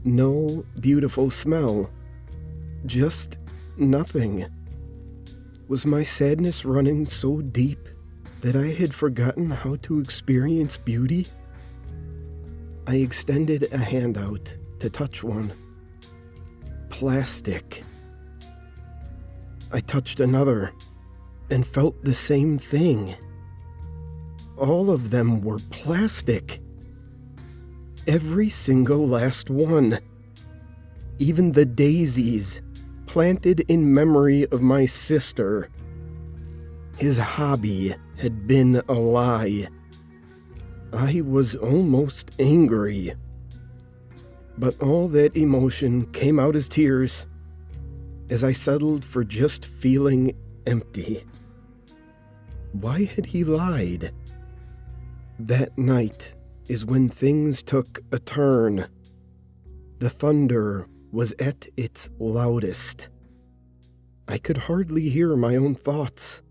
No beautiful smell. Just nothing. Was my sadness running so deep that I had forgotten how to experience beauty? I extended a hand out to touch one. Plastic. I touched another and felt the same thing. All of them were plastic. Every single last one. Even the daisies, planted in memory of my sister. His hobby had been a lie. I was almost angry. But all that emotion came out as tears as I settled for just feeling empty. Why had he lied? That night is when things took a turn. The thunder was at its loudest. I could hardly hear my own thoughts.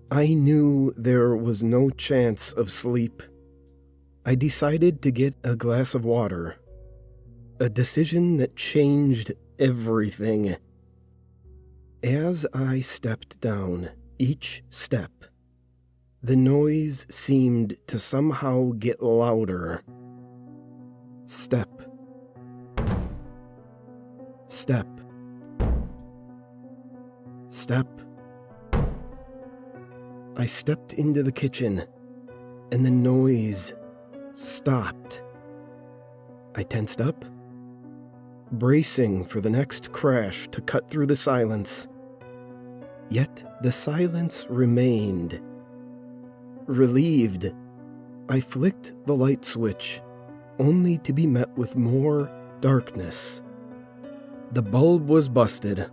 I knew there was no chance of sleep. I decided to get a glass of water, a decision that changed everything. As I stepped down each step, the noise seemed to somehow get louder. Step. Step. Step. I stepped into the kitchen, and the noise stopped. I tensed up, bracing for the next crash to cut through the silence. Yet the silence remained. Relieved, I flicked the light switch, only to be met with more darkness. The bulb was busted.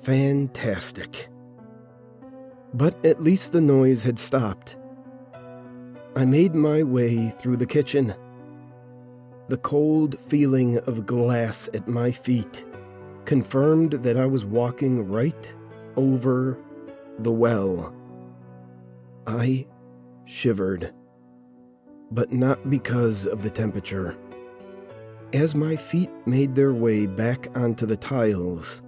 Fantastic. But at least the noise had stopped. I made my way through the kitchen. The cold feeling of glass at my feet confirmed that I was walking right over the well. I shivered, but not because of the temperature. As my feet made their way back onto the tiles,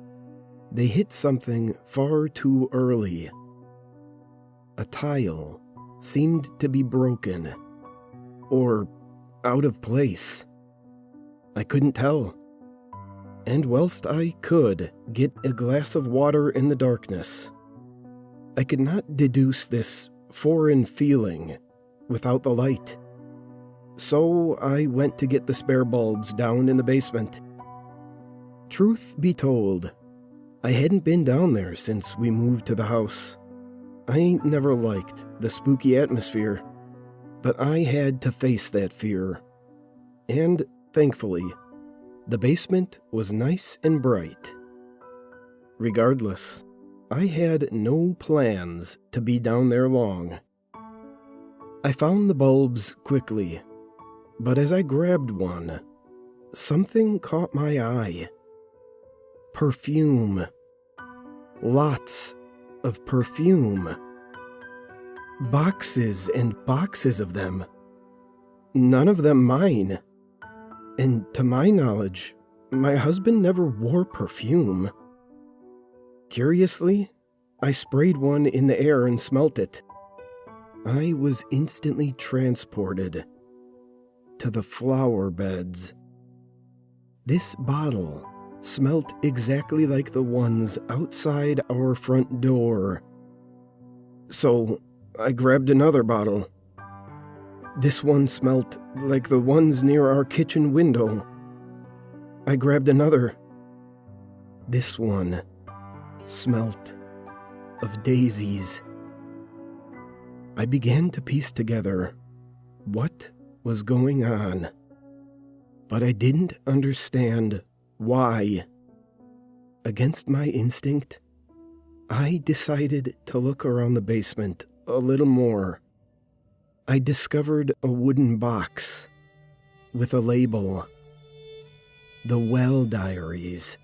they hit something far too early. A tile seemed to be broken, or out of place. I couldn't tell. And whilst I could get a glass of water in the darkness, I could not deduce this foreign feeling without the light. So I went to get the spare bulbs down in the basement. Truth be told, I hadn't been down there since we moved to the house. I never liked the spooky atmosphere, but I had to face that fear. And thankfully, the basement was nice and bright. Regardless, I had no plans to be down there long. I found the bulbs quickly, but as I grabbed one, something caught my eye. Perfume. Lots of perfume. Boxes and boxes of them. None of them mine. And to my knowledge, my husband never wore perfume. Curiously, I sprayed one in the air and smelt it. I was instantly transported to the flower beds. This bottle smelt exactly like the ones outside our front door. So I grabbed another bottle. This one smelt like the ones near our kitchen window. I grabbed another. This one smelt of daisies. I began to piece together what was going on, but I didn't understand why. Against my instinct, I decided to look around the basement a little more. I discovered a wooden box with a label. The Well Diaries.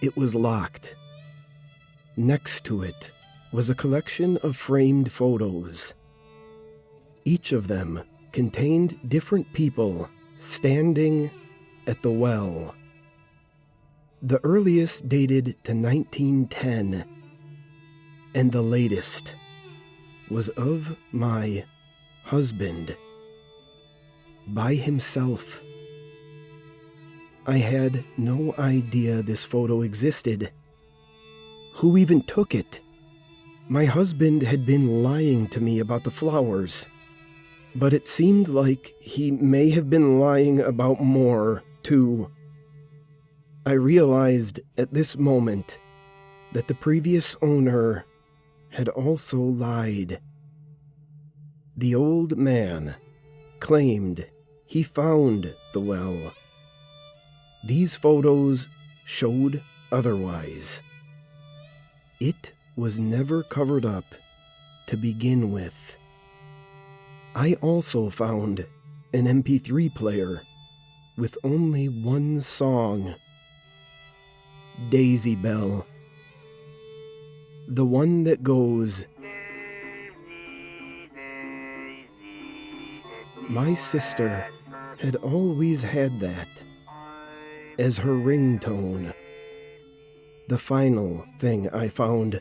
It was locked. Next to it was a collection of framed photos. Each of them contained different people standing at the well. The earliest dated to 1910, and the latest was of my husband, by himself. I had no idea this photo existed. Who even took it? My husband had been lying to me about the flowers, but it seemed like he may have been lying about more, too. I realized at this moment that the previous owner had also lied. The old man claimed he found the well. These photos showed otherwise. It was never covered up to begin with. I also found an MP3 player with only one song, Daisy Bell. The one that goes, my sister had always had that. as her ringtone. The final thing I found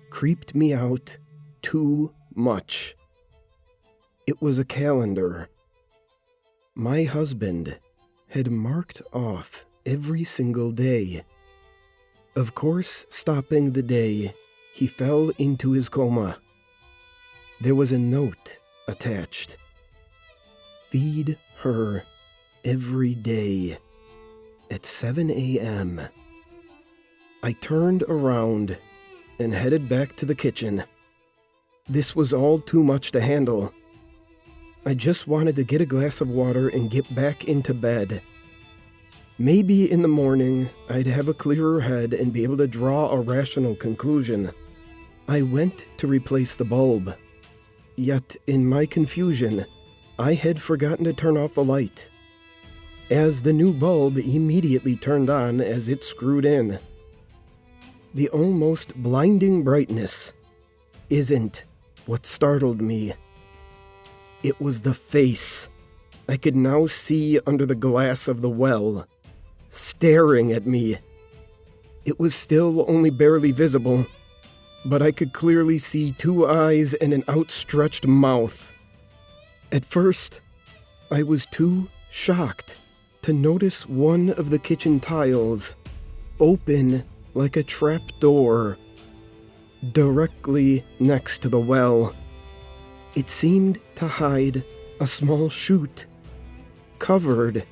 creeped me out too much. It was a calendar. My husband had marked off every single day. Of course, stopping the day he fell into his coma. There was a note attached. Feed her every day at 7 a.m. I turned around and headed back to the kitchen. This was all too much to handle. I just wanted to get a glass of water and get back into bed. Maybe in the morning I'd have a clearer head and be able to draw a rational conclusion. I went to replace the bulb. Yet, in my confusion, I had forgotten to turn off the light. As the new bulb immediately turned on as it screwed in. The almost blinding brightness isn't what startled me. It was the face I could now see under the glass of the well, staring at me. It was still only barely visible, but I could clearly see 2 eyes and an outstretched mouth. At first, I was too shocked to notice one of the kitchen tiles open like a trap door directly next to the well. It seemed to hide a small chute covered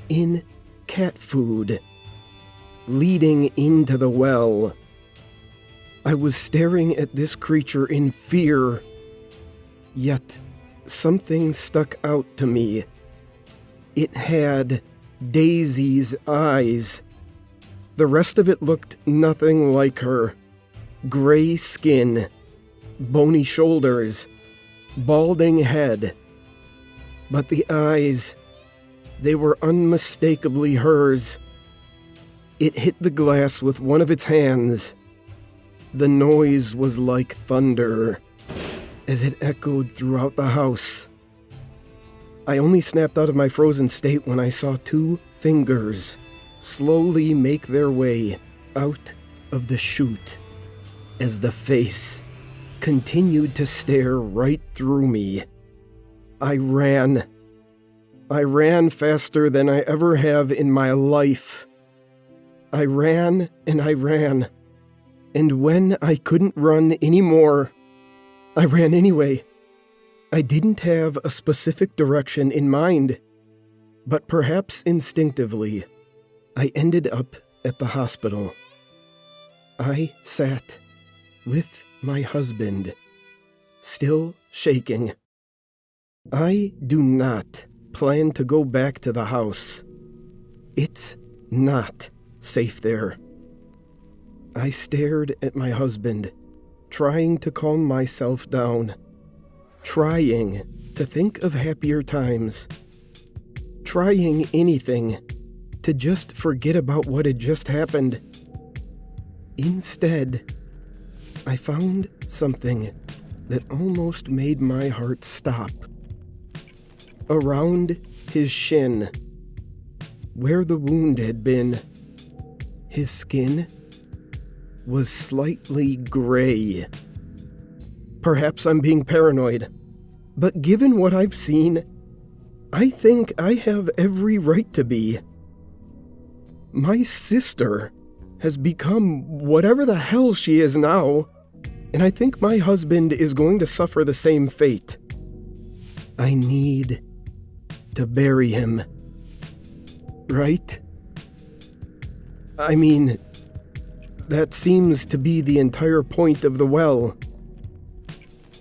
in cat food leading into the well. I was staring at this creature in fear, yet something stuck out to me. It had Daisy's eyes. The rest of it looked nothing like her. Gray skin, bony shoulders, balding head. But the eyes, they were unmistakably hers. It hit the glass with one of its hands. The noise was like thunder as it echoed throughout the house. I only snapped out of my frozen state when I saw 2 fingers slowly make their way out of the chute as the face continued to stare right through me. I ran faster than I ever have in my life. I ran and I ran. And when I couldn't run anymore, I ran anyway. I didn't have a specific direction in mind, but perhaps instinctively, I ended up at the hospital. I sat with my husband, still shaking. I do not plan to go back to the house. It's not safe there. I stared at my husband, trying to calm myself down, trying to think of happier times, trying anything to just forget about what had just happened. Instead, I found something that almost made my heart stop. Around his shin, where the wound had been, his skin was slightly gray. Perhaps I'm being paranoid, but given what I've seen, I think I have every right to be. My sister has become whatever the hell she is now, and I think my husband is going to suffer the same fate. I need to bury him. Right? I mean, that seems to be the entire point of the well.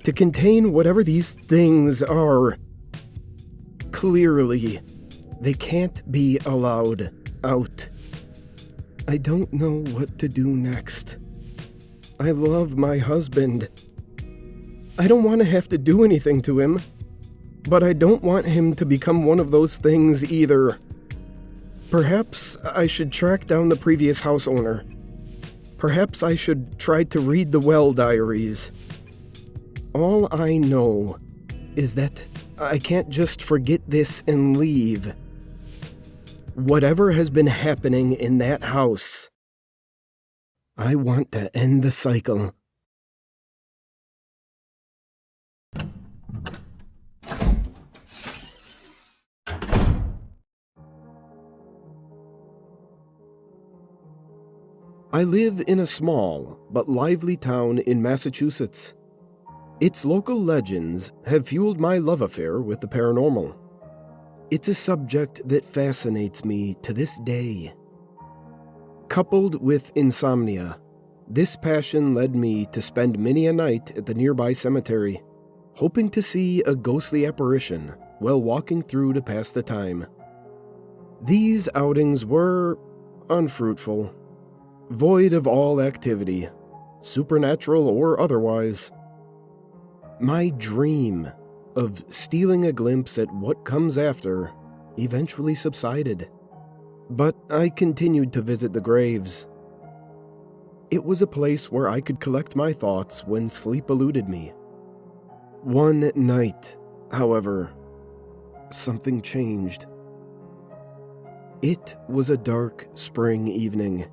To contain whatever these things are. Clearly, they can't be allowed out. I don't know what to do next. I love my husband. I don't want to have to do anything to him, but I don't want him to become one of those things either. Perhaps I should track down the previous house owner. Perhaps I should try to read the well diaries. All I know is that I can't just forget this and leave. Whatever has been happening in that house, I want to end the cycle. I live in a small but lively town in Massachusetts. Its local legends have fueled my love affair with the paranormal. It's a subject that fascinates me to this day. Coupled with insomnia, this passion led me to spend many a night at the nearby cemetery, hoping to see a ghostly apparition while walking through to pass the time. These outings were unfruitful, void of all activity, supernatural or otherwise. My dream of stealing a glimpse at what comes after eventually subsided, but I continued to visit the graves. It was a place where I could collect my thoughts when sleep eluded me. One night, however, something changed. It was a dark spring evening.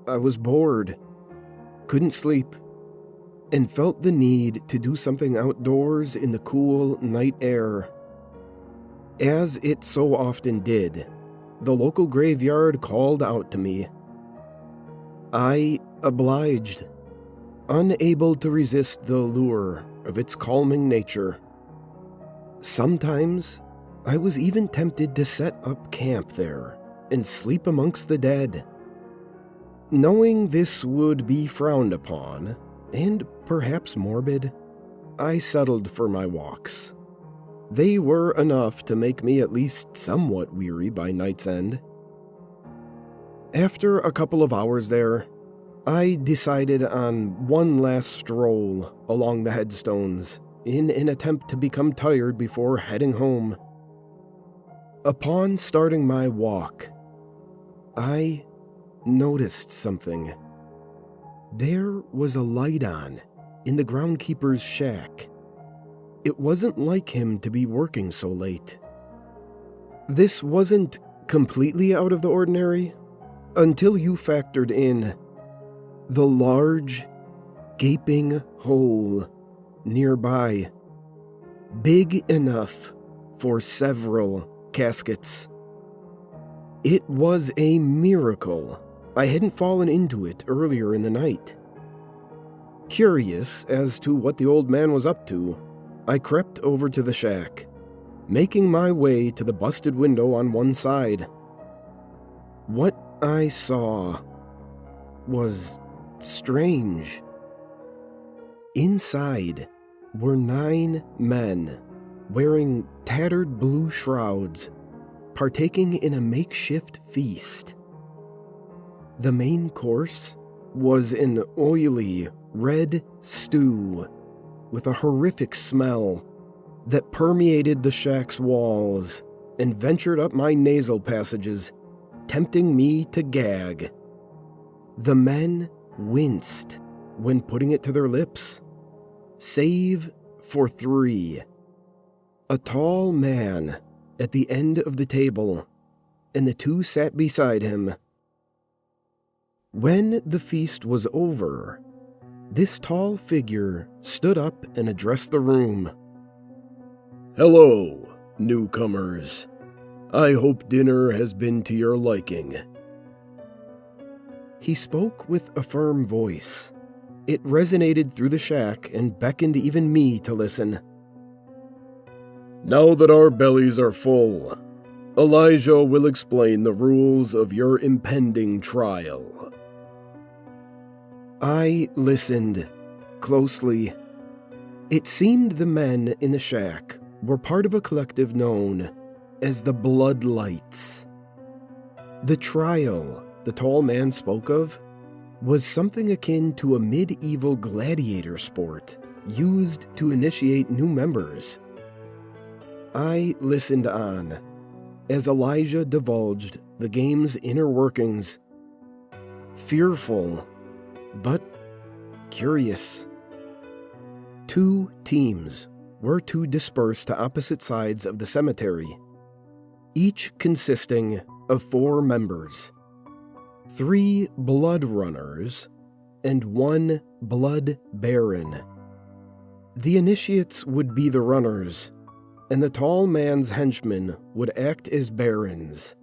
I was bored, couldn't sleep, and felt the need to do something outdoors in the cool night air. As it so often did, the local graveyard called out to me. I obliged, unable to resist the allure of its calming nature. Sometimes I was even tempted to set up camp there and sleep amongst the dead. Knowing this would be frowned upon, and perhaps morbid, I settled for my walks. They were enough to make me at least somewhat weary by night's end. After a couple of hours there, I decided on one last stroll along the headstones in an attempt to become tired before heading home. Upon starting my walk, I noticed something. There was a light on in the groundkeeper's shack. It wasn't like him to be working so late. This wasn't completely out of the ordinary until you factored in the large, gaping hole nearby, big enough for several caskets. It was a miracle I hadn't fallen into it earlier in the night. Curious as to what the old man was up to, I crept over to the shack, making my way to the busted window on one side. What I saw was strange. Inside were 9 men wearing tattered blue shrouds, partaking in a makeshift feast. The main course was an oily, red stew with a horrific smell that permeated the shack's walls and ventured up my nasal passages, tempting me to gag. The men winced when putting it to their lips, save for 3. A tall man at the end of the table, and the 2 sat beside him. When the feast was over, this tall figure stood up and addressed the room. "Hello, newcomers. I hope dinner has been to your liking." He spoke with a firm voice. It resonated through the shack and beckoned even me to listen. "Now that our bellies are full, Elijah will explain the rules of your impending trial." I listened closely. It seemed the men in the shack were part of a collective known as the Bloodlights. The trial the tall man spoke of was something akin to a medieval gladiator sport used to initiate new members. I listened on as Elijah divulged the game's inner workings. Fearful, but curious. 2 teams were to disperse to opposite sides of the cemetery, each consisting of 4 members, 3 blood runners, and 1 blood baron. The initiates would be the runners, and the tall man's henchmen would act as barons.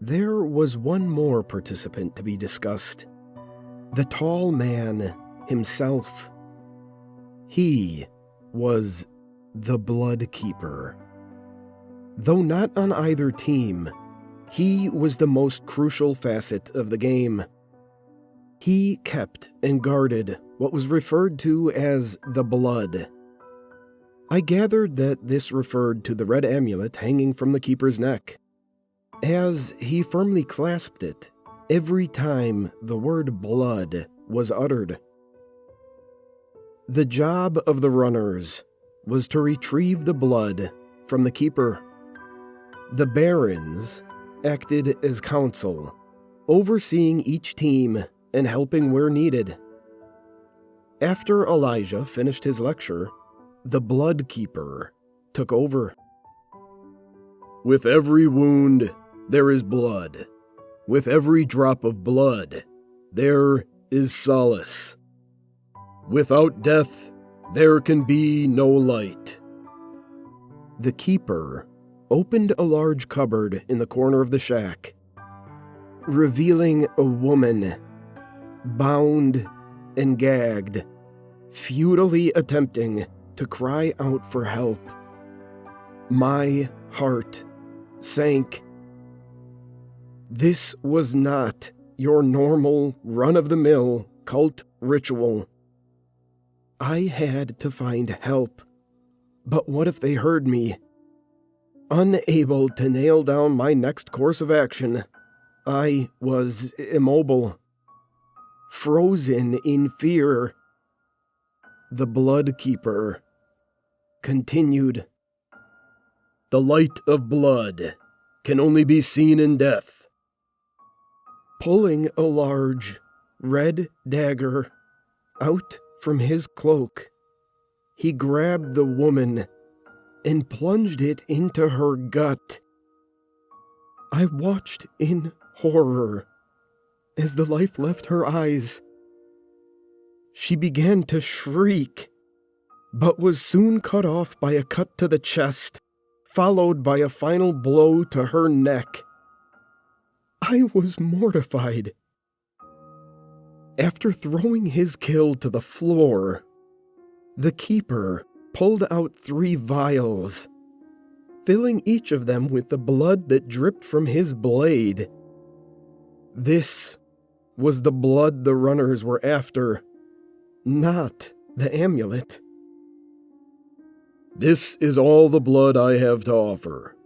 There was one more participant to be discussed. The tall man himself. He was the Blood Keeper. Though not on either team, he was the most crucial facet of the game. He kept and guarded what was referred to as the blood. I gathered that this referred to the red amulet hanging from the keeper's neck, as he firmly clasped it every time the word blood was uttered. The job of the runners was to retrieve the blood from the keeper. The barons acted as counsel, overseeing each team and helping where needed. After Elijah finished his lecture, the Blood Keeper took over. With every wound, there is blood. With every drop of blood, there is solace. Without death, there can be no light. The Keeper opened a large cupboard in the corner of the shack, revealing a woman, bound and gagged, futilely attempting to cry out for help. My heart sank. This was not your normal, run-of-the-mill cult ritual. I had to find help. But what if they heard me? Unable to nail down my next course of action, I was immobile, frozen in fear. The Blood Keeper continued. The light of blood can only be seen in death. Pulling a large red dagger out from his cloak, he grabbed the woman and plunged it into her gut. I watched in horror as the life left her eyes. She began to shriek, but was soon cut off by a cut to the chest, followed by a final blow to her neck. I was mortified. After throwing his kill to the floor, the Keeper pulled out 3 vials, filling each of them with the blood that dripped from his blade. This was the blood the runners were after, not the amulet. This is all the blood I have to offer.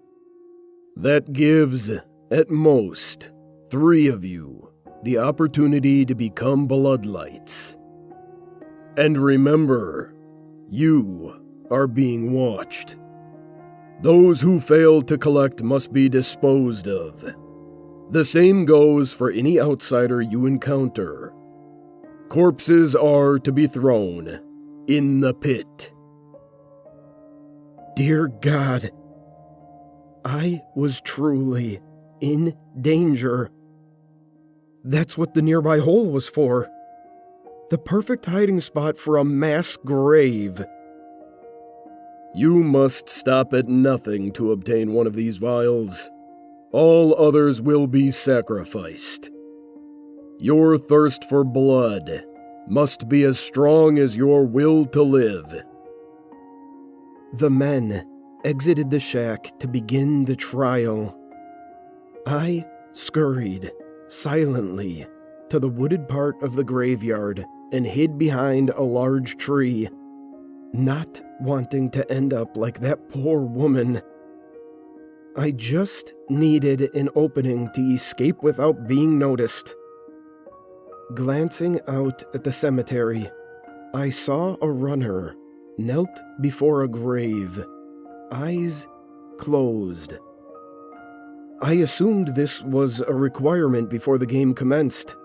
That gives, at most, 3 of you the opportunity to become bloodlights. And remember, you are being watched. Those who fail to collect must be disposed of. The same goes for any outsider you encounter. Corpses are to be thrown in the pit. Dear God, I was truly in danger. That's what the nearby hole was for. The perfect hiding spot for a mass grave. You must stop at nothing to obtain one of these vials. All others will be sacrificed. Your thirst for blood must be as strong as your will to live. The men exited the shack to begin the trial. I scurried silently to the wooded part of the graveyard and hid behind a large tree, not wanting to end up like that poor woman. I just needed an opening to escape without being noticed. Glancing out at the cemetery, I saw a runner knelt before a grave, eyes closed. I assumed this was a requirement before the game commenced.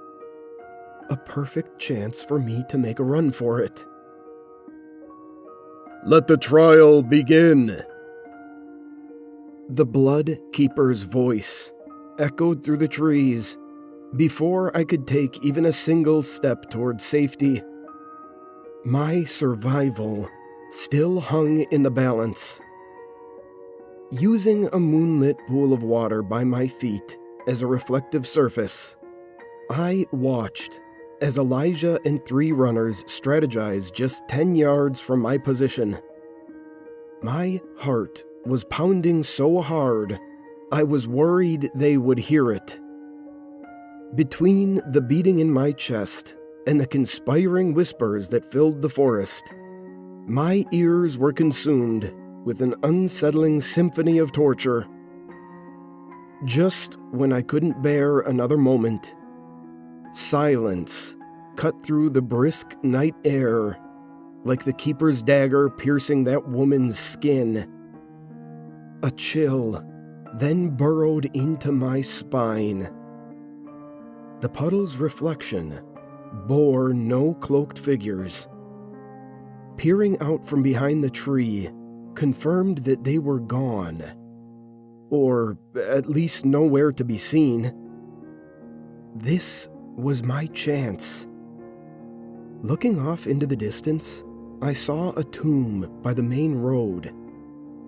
A perfect chance for me to make a run for it. Let the trial begin. The Blood Keeper's voice echoed through the trees before I could take even a single step toward safety. My survival still hung in the balance. Using a moonlit pool of water by my feet as a reflective surface, I watched as Elijah and 3 runners strategized just 10 yards from my position. My heart was pounding so hard, I was worried they would hear it. Between the beating in my chest and the conspiring whispers that filled the forest, my ears were consumed with an unsettling symphony of torture. Just when I couldn't bear another moment, silence cut through the brisk night air like the keeper's dagger piercing that woman's skin. A chill then burrowed into my spine. The puddle's reflection bore no cloaked figures. Peering out from behind the tree confirmed that they were gone, or at least nowhere to be seen. This was my chance. Looking off into the distance, I saw a tomb by the main road,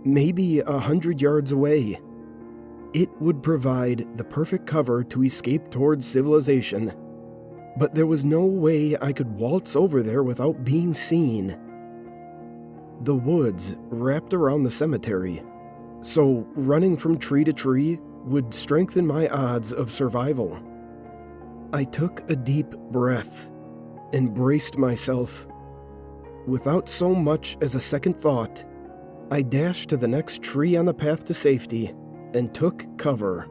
maybe 100 yards away. It would provide the perfect cover to escape towards civilization, but there was no way I could waltz over there without being seen. The woods wrapped around the cemetery, so running from tree to tree would strengthen my odds of survival. I took a deep breath and braced myself. Without so much as a second thought, I dashed to the next tree on the path to safety and took cover.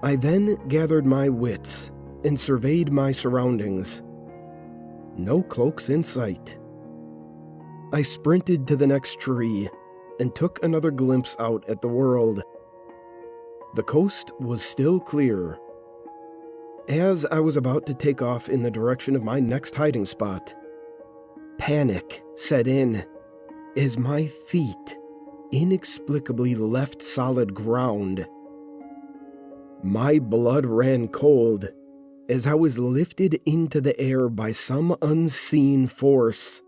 I then gathered my wits and surveyed my surroundings. No cloaks in sight. I sprinted to the next tree and took another glimpse out at the world. The coast was still clear. As I was about to take off in the direction of my next hiding spot, panic set in as my feet inexplicably left solid ground. My blood ran cold as I was lifted into the air by some unseen force.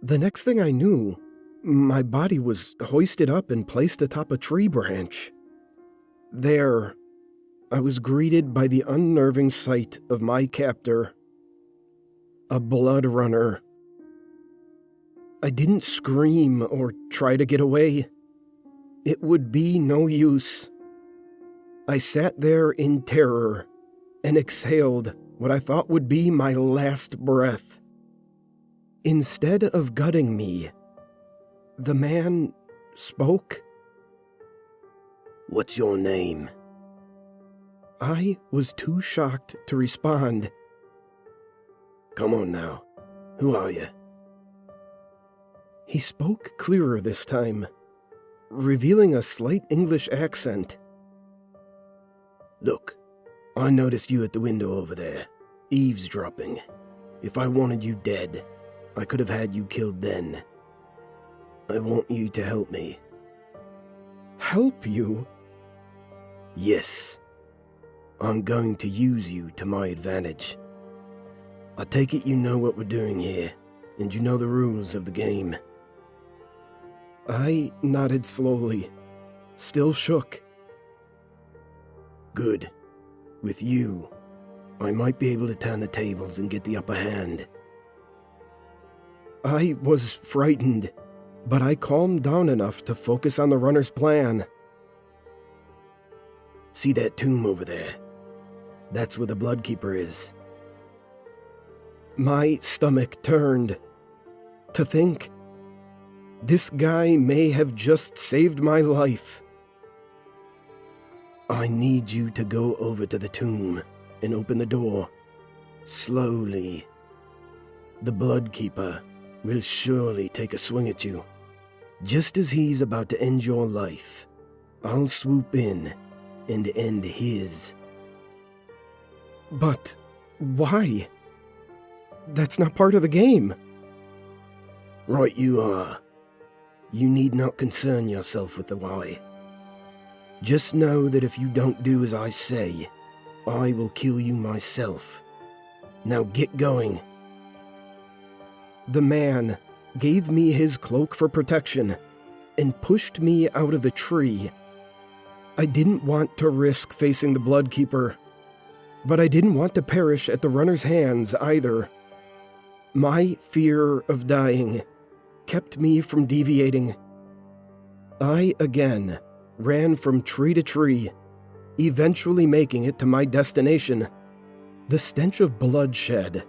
The next thing I knew, my body was hoisted up and placed atop a tree branch. There, I was greeted by the unnerving sight of my captor, a blood runner. I didn't scream or try to get away. It would be no use. I sat there in terror and exhaled what I thought would be my last breath. Instead of gutting me, the man spoke. What's your name? I was too shocked to respond. Come on now. Who are you? He spoke clearer this time, revealing a slight English accent. Look, I noticed you at the window over there, eavesdropping. If I wanted you dead, I could have had you killed then. I want you to help me. Help you? Yes. I'm going to use you to my advantage. I take it you know what we're doing here, and you know the rules of the game. I nodded slowly, still shook. Good. With you, I might be able to turn the tables and get the upper hand. I was frightened, but I calmed down enough to focus on the runner's plan. See that tomb over there? That's where the Bloodkeeper is. My stomach turned. To think, this guy may have just saved my life. I need you to go over to the tomb and open the door. Slowly. The Bloodkeeper will surely take a swing at you. Just as he's about to end your life, I'll swoop in and end his. But why? That's not part of the game. Right you are. You need not concern yourself with the why. Just know that if you don't do as I say, I will kill you myself. Now get going." The man gave me his cloak for protection and pushed me out of the tree. I didn't want to risk facing the Bloodkeeper, but I didn't want to perish at the runner's hands either. My fear of dying kept me from deviating. I again ran from tree to tree, eventually making it to my destination. The stench of bloodshed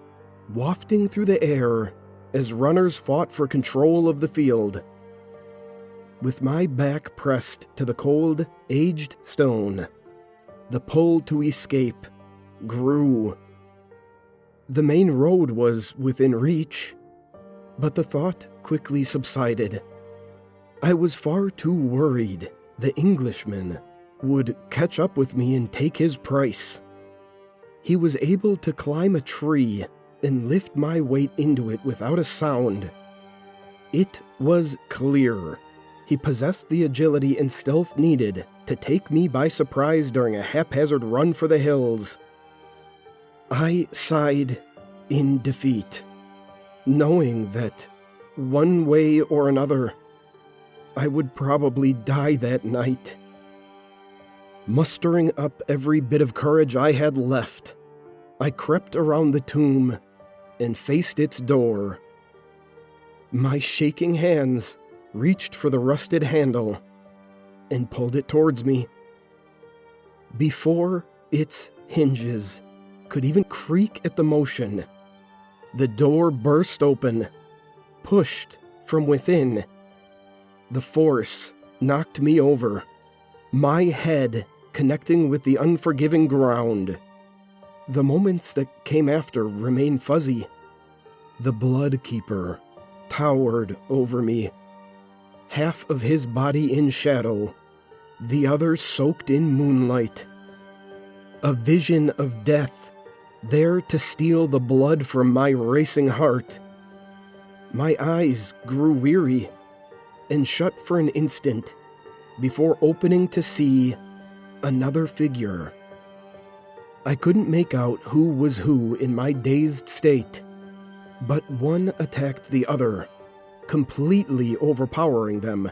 wafting through the air as runners fought for control of the field. With my back pressed to the cold, aged stone, the pull to escape grew. The main road was within reach, but the thought quickly subsided. I was far too worried the Englishman would catch up with me and take his price. He was able to climb a tree and lift my weight into it without a sound. It was clear he possessed the agility and stealth needed to take me by surprise during a haphazard run for the hills. I sighed in defeat, knowing that one way or another, I would probably die that night. Mustering up every bit of courage I had left, I crept around the tomb and faced its door. My shaking hands reached for the rusted handle and pulled it towards me. Before its hinges could even creak at the motion, the door burst open, pushed from within. The force knocked me over, my head connecting with the unforgiving ground. The moments that came after remain fuzzy. The Bloodkeeper towered over me, half of his body in shadow, the other soaked in moonlight. A vision of death, there to steal the blood from my racing heart. My eyes grew weary and shut for an instant before opening to see another figure. I couldn't make out who was who in my dazed state, but one attacked the other, completely overpowering them.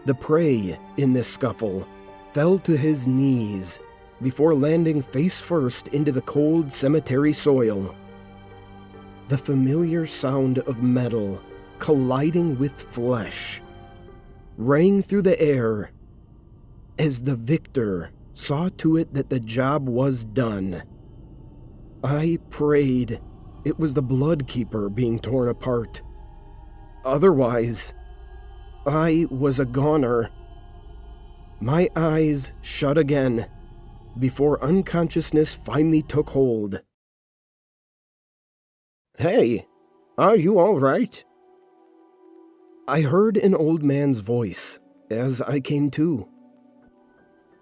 The prey in this scuffle fell to his knees before landing face first into the cold cemetery soil. The familiar sound of metal colliding with flesh rang through the air as the victor saw to it that the job was done. I prayed it was the Bloodkeeper being torn apart. Otherwise, I was a goner. My eyes shut again before unconsciousness finally took hold. "Hey, are you all right?" I heard an old man's voice as I came to.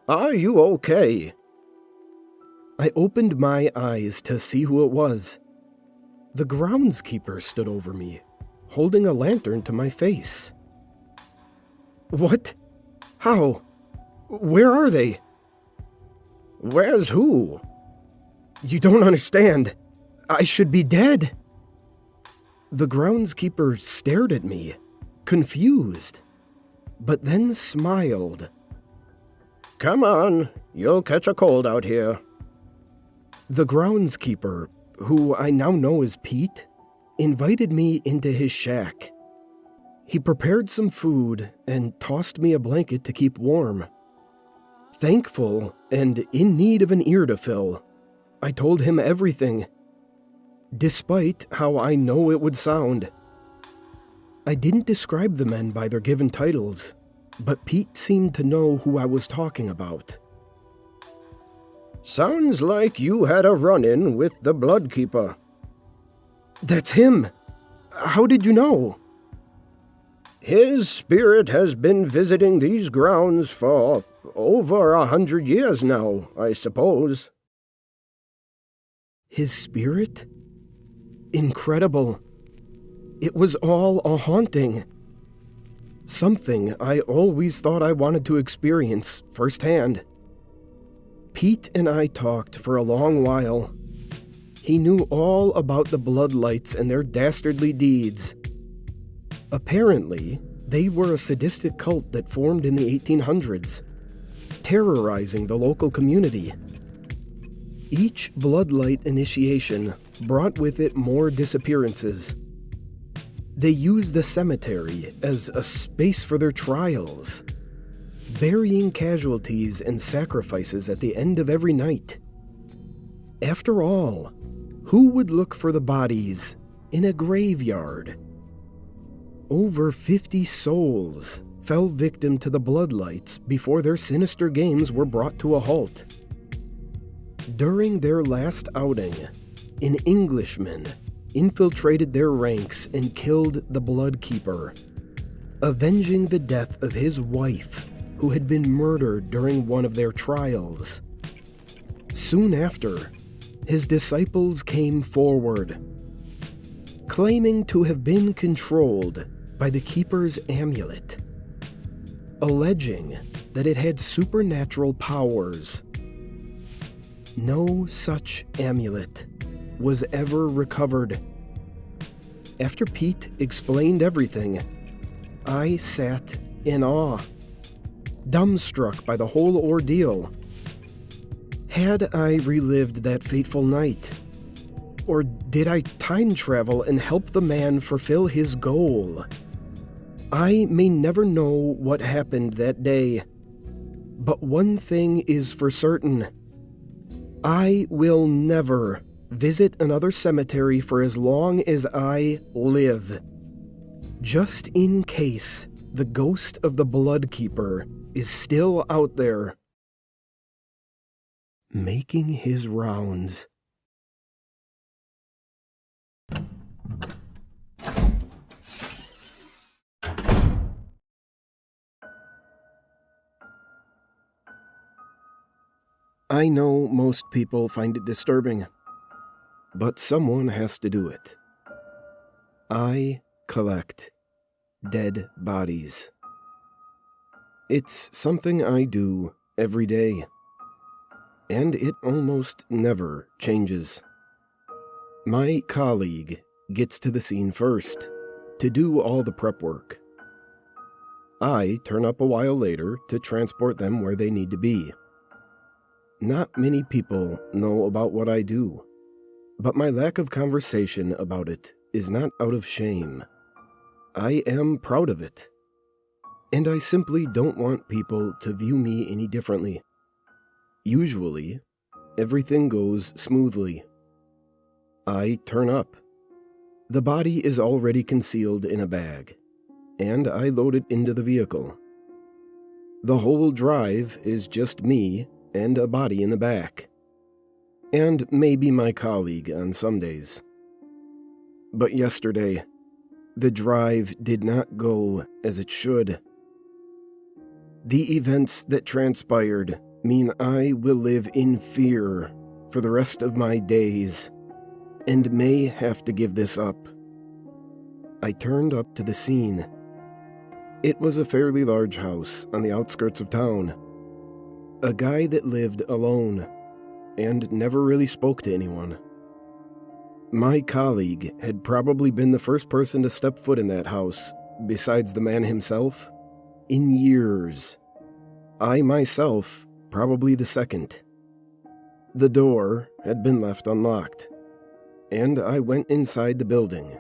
"Are you okay?" I opened my eyes to see who it was. The groundskeeper stood over me, holding a lantern to my face. "What? How? Where are they?" "Where's who?" "You don't understand. I should be dead." The groundskeeper stared at me, confused, but then smiled. "Come on, you'll catch a cold out here." The groundskeeper, who I now know as Pete, invited me into his shack. He prepared some food and tossed me a blanket to keep warm. Thankful and in need of an ear to fill, I told him everything, despite how I know it would sound. I didn't describe the men by their given titles, but Pete seemed to know who I was talking about. "Sounds like you had a run-in with the Bloodkeeper." "That's him. How did you know?" "His spirit has been visiting these grounds for over 100 years now, I suppose." His spirit? Incredible. It was all a haunting. Something I always thought I wanted to experience firsthand. Pete and I talked for a long while. He knew all about the Bloodlights and their dastardly deeds. Apparently, they were a sadistic cult that formed in the 1800s, terrorizing the local community. Each Bloodlight initiation brought with it more disappearances. They used the cemetery as a space for their trials, burying casualties and sacrifices at the end of every night. After all, who would look for the bodies in a graveyard? Over 50 souls fell victim to the Bloodlights before their sinister games were brought to a halt. During their last outing, an Englishman infiltrated their ranks and killed the Bloodkeeper, avenging the death of his wife, who had been murdered during one of their trials. Soon after, his disciples came forward, claiming to have been controlled by the Keeper's amulet, alleging that it had supernatural powers. No such amulet was ever recovered. After Pete explained everything, I sat in awe, dumbstruck by the whole ordeal. Had I relived that fateful night? Or did I time travel and help the man fulfill his goal? I may never know what happened that day, but one thing is for certain. I will never visit another cemetery for as long as I live, just in case the ghost of the Bloodkeeper is still out there, making his rounds. I know most people find it disturbing, but someone has to do it. I collect dead bodies. It's something I do every day, and it almost never changes. My colleague gets to the scene first to do all the prep work. I turn up a while later to transport them where they need to be. Not many people know about what I do, but my lack of conversation about it is not out of shame. I am proud of it, and I simply don't want people to view me any differently. Usually, everything goes smoothly. I turn up. The body is already concealed in a bag, and I load it into the vehicle. The whole drive is just me and a body in the back, and maybe my colleague on some days. But yesterday, the drive did not go as it should. The events that transpired mean I will live in fear for the rest of my days, and may have to give this up. I turned up to the scene. It was a fairly large house on the outskirts of town. A guy that lived alone and never really spoke to anyone. My colleague had probably been the first person to step foot in that house, besides the man himself, in years. I myself, probably the second. The door had been left unlocked, and I went inside the building.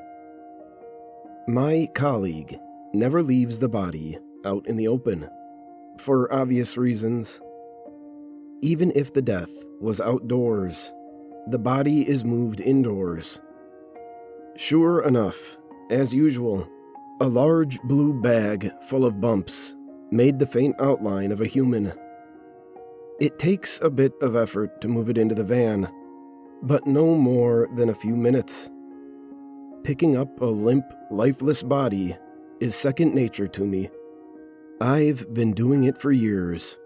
My colleague never leaves the body out in the open, for obvious reasons. Even if the death was outdoors, the body is moved indoors. Sure enough, as usual, a large blue bag full of bumps made the faint outline of a human. It takes a bit of effort to move it into the van, but no more than a few minutes. Picking up a limp, lifeless body is second nature to me. I've been doing it for years.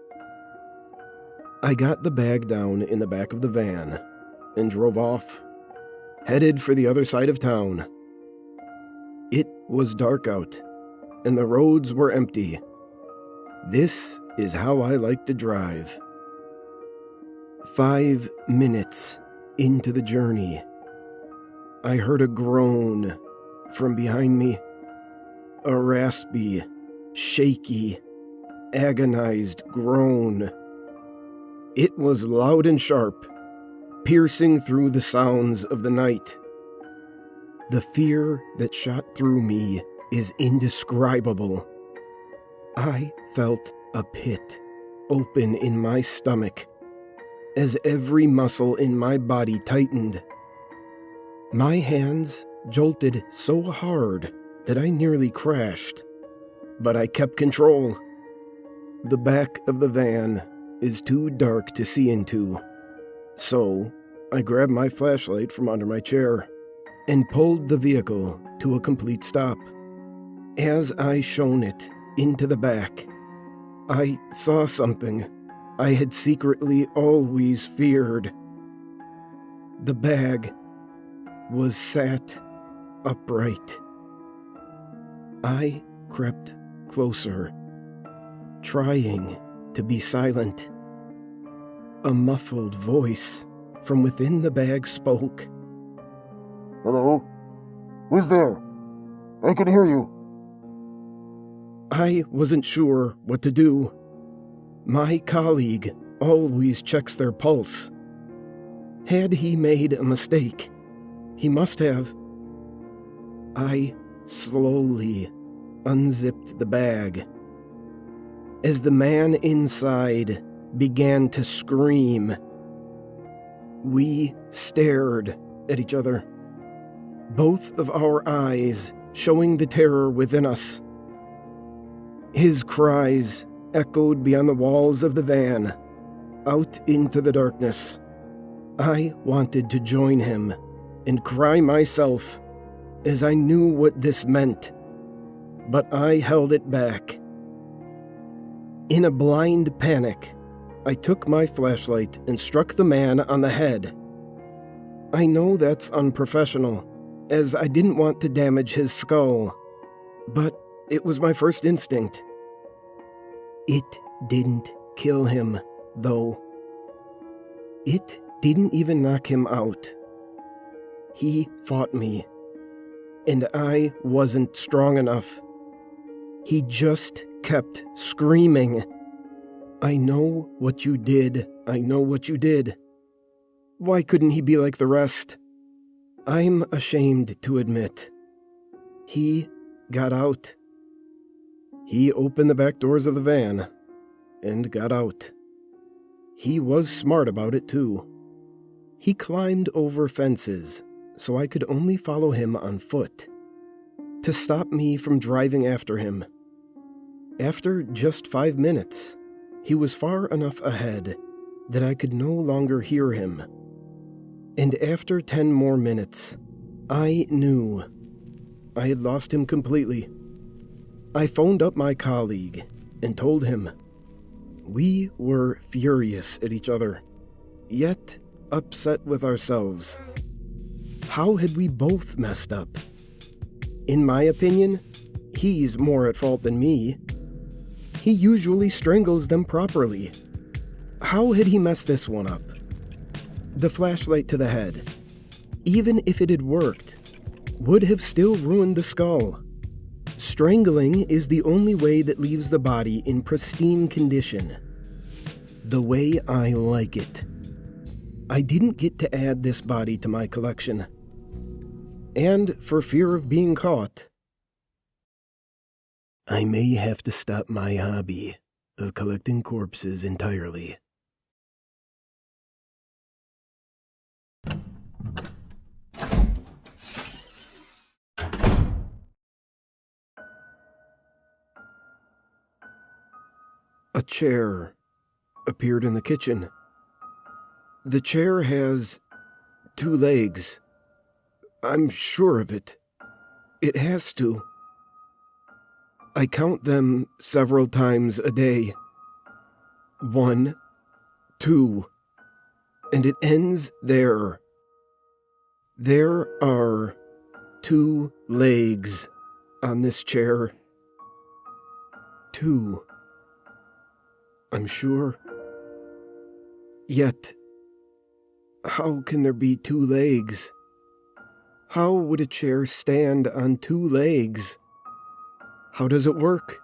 I got the bag down in the back of the van and drove off, headed for the other side of town. It was dark out, and the roads were empty. This is how I like to drive. 5 minutes into the journey, I heard a groan from behind me. A raspy, shaky, agonized groan. It was loud and sharp, piercing through the sounds of the night. The fear that shot through me is indescribable. I felt a pit open in my stomach as every muscle in my body tightened. My hands jolted so hard that I nearly crashed, but I kept control. The back of the van is too dark to see into, so I grabbed my flashlight from under my chair and pulled the vehicle to a complete stop. As I shone it into the back, I saw something I had secretly always feared. The bag was sat upright. I crept closer, trying to be silent. A muffled voice from within the bag spoke. Hello? Who's there? I can hear you. I wasn't sure what to do. My colleague always checks their pulse. Had he made a mistake? He must have. I slowly unzipped the bag. As the man inside began to scream, we stared at each other, both of our eyes showing the terror within us. His cries echoed beyond the walls of the van, out into the darkness. I wanted to join him and cry myself, as I knew what this meant, but I held it back. In a blind panic, I took my flashlight and struck the man on the head. I know that's unprofessional, as I didn't want to damage his skull, but it was my first instinct. It didn't kill him, though. It didn't even knock him out. He fought me, and I wasn't strong enough. He just kept screaming, "I know what you did, I know what you did." Why couldn't he be like the rest? I'm ashamed to admit. He got out. He opened the back doors of the van and got out. He was smart about it, too. He climbed over fences, so I could only follow him on foot, to stop me from driving after him. After just 5 minutes, he was far enough ahead that I could no longer hear him. And after 10 more minutes, I knew I had lost him completely. I phoned up my colleague and told him. We were furious at each other, yet upset with ourselves. How had we both messed up? In my opinion, he's more at fault than me. He usually strangles them properly. How had he messed this one up? The flashlight to the head, even if it had worked, would have still ruined the skull. Strangling is the only way that leaves the body in pristine condition. The way I like it. I didn't get to add this body to my collection. And for fear of being caught, I may have to stop my hobby of collecting corpses entirely. A chair appeared in the kitchen. The chair has 2 legs. I'm sure of it. It has to. I count them several times a day. 1, 2, and it ends there. There are 2 legs on this chair. 2. I'm sure. Yet, how can there be 2 legs? How would a chair stand on 2 legs? How does it work?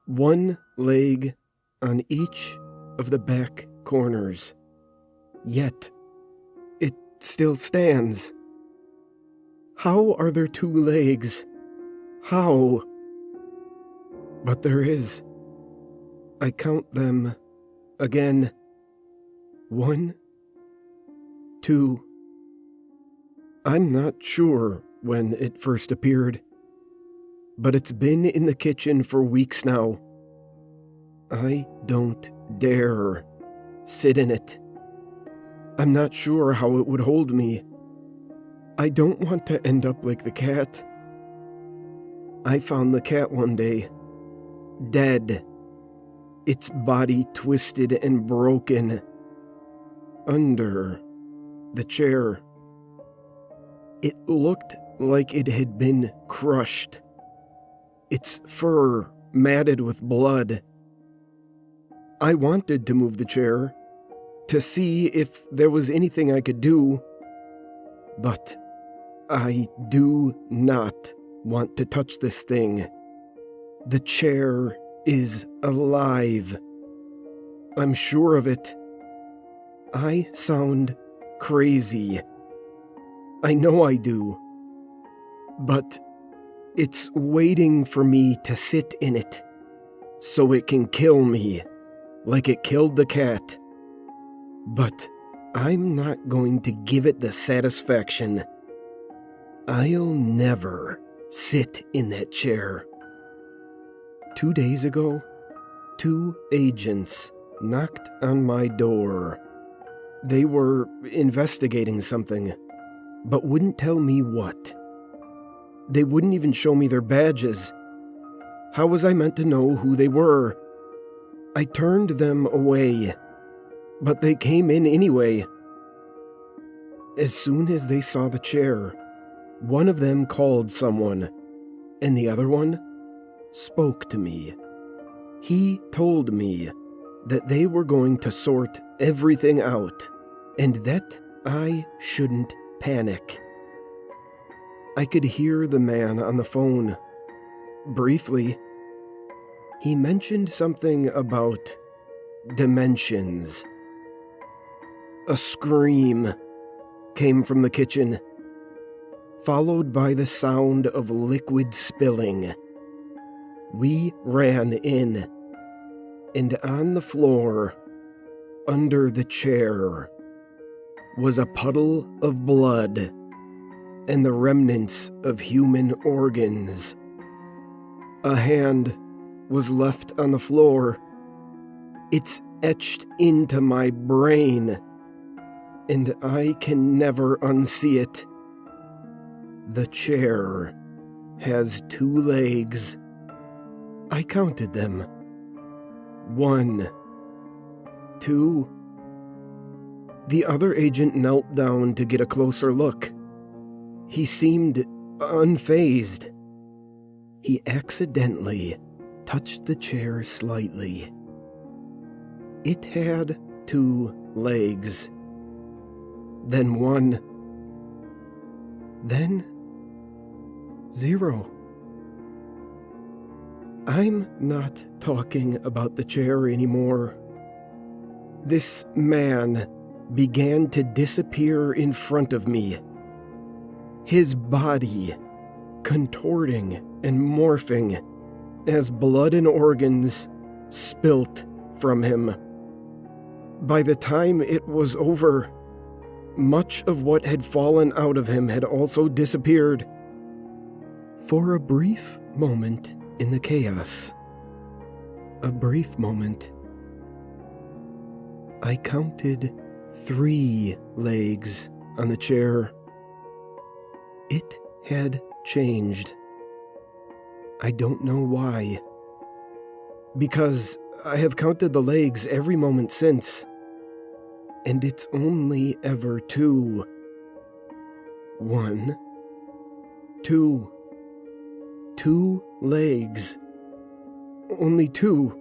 1 leg on each of the back corners. Yet, it still stands. How are there 2 legs? How? But there is. I count them again. 1, 2. I'm not sure when it first appeared, but it's been in the kitchen for weeks now. I don't dare sit in it. I'm not sure how it would hold me. I don't want to end up like the cat. I found the cat one day, dead, its body twisted and broken, under the chair. It looked like it had been crushed, its fur matted with blood. I wanted to move the chair, to see if there was anything I could do, but I do not want to touch this thing. The chair is alive. I'm sure of it. I sound crazy. I know I do. But it's waiting for me to sit in it, so it can kill me, like it killed the cat. But I'm not going to give it the satisfaction. I'll never sit in that chair. 2 days ago, 2 agents knocked on my door. They were investigating something, but wouldn't tell me what. They wouldn't even show me their badges. How was I meant to know who they were? I turned them away, but they came in anyway. As soon as they saw the chair, one of them called someone, and the other one spoke to me. He told me that they were going to sort everything out, and that I shouldn't panic. I could hear the man on the phone. Briefly, he mentioned something about dimensions. A scream came from the kitchen, followed by the sound of liquid spilling. We ran in, and on the floor, under the chair, was a puddle of blood and the remnants of human organs. A hand was left on the floor. It's etched into my brain, and I can never unsee it. The chair has 2 legs. I counted them. 1, 2. The other agent knelt down to get a closer look. He seemed unfazed. He accidentally touched the chair slightly. It had 2 legs. Then 1. Then 0. I'm not talking about the chair anymore. This man began to disappear in front of me, his body contorting and morphing as blood and organs spilt from him. By the time it was over, much of what had fallen out of him had also disappeared. For a brief moment in the chaos, a brief moment, I counted 3 legs on the chair. It had changed. I don't know why. Because I have counted the legs every moment since, and it's only ever 2. 1, 2. 2 legs. only 2.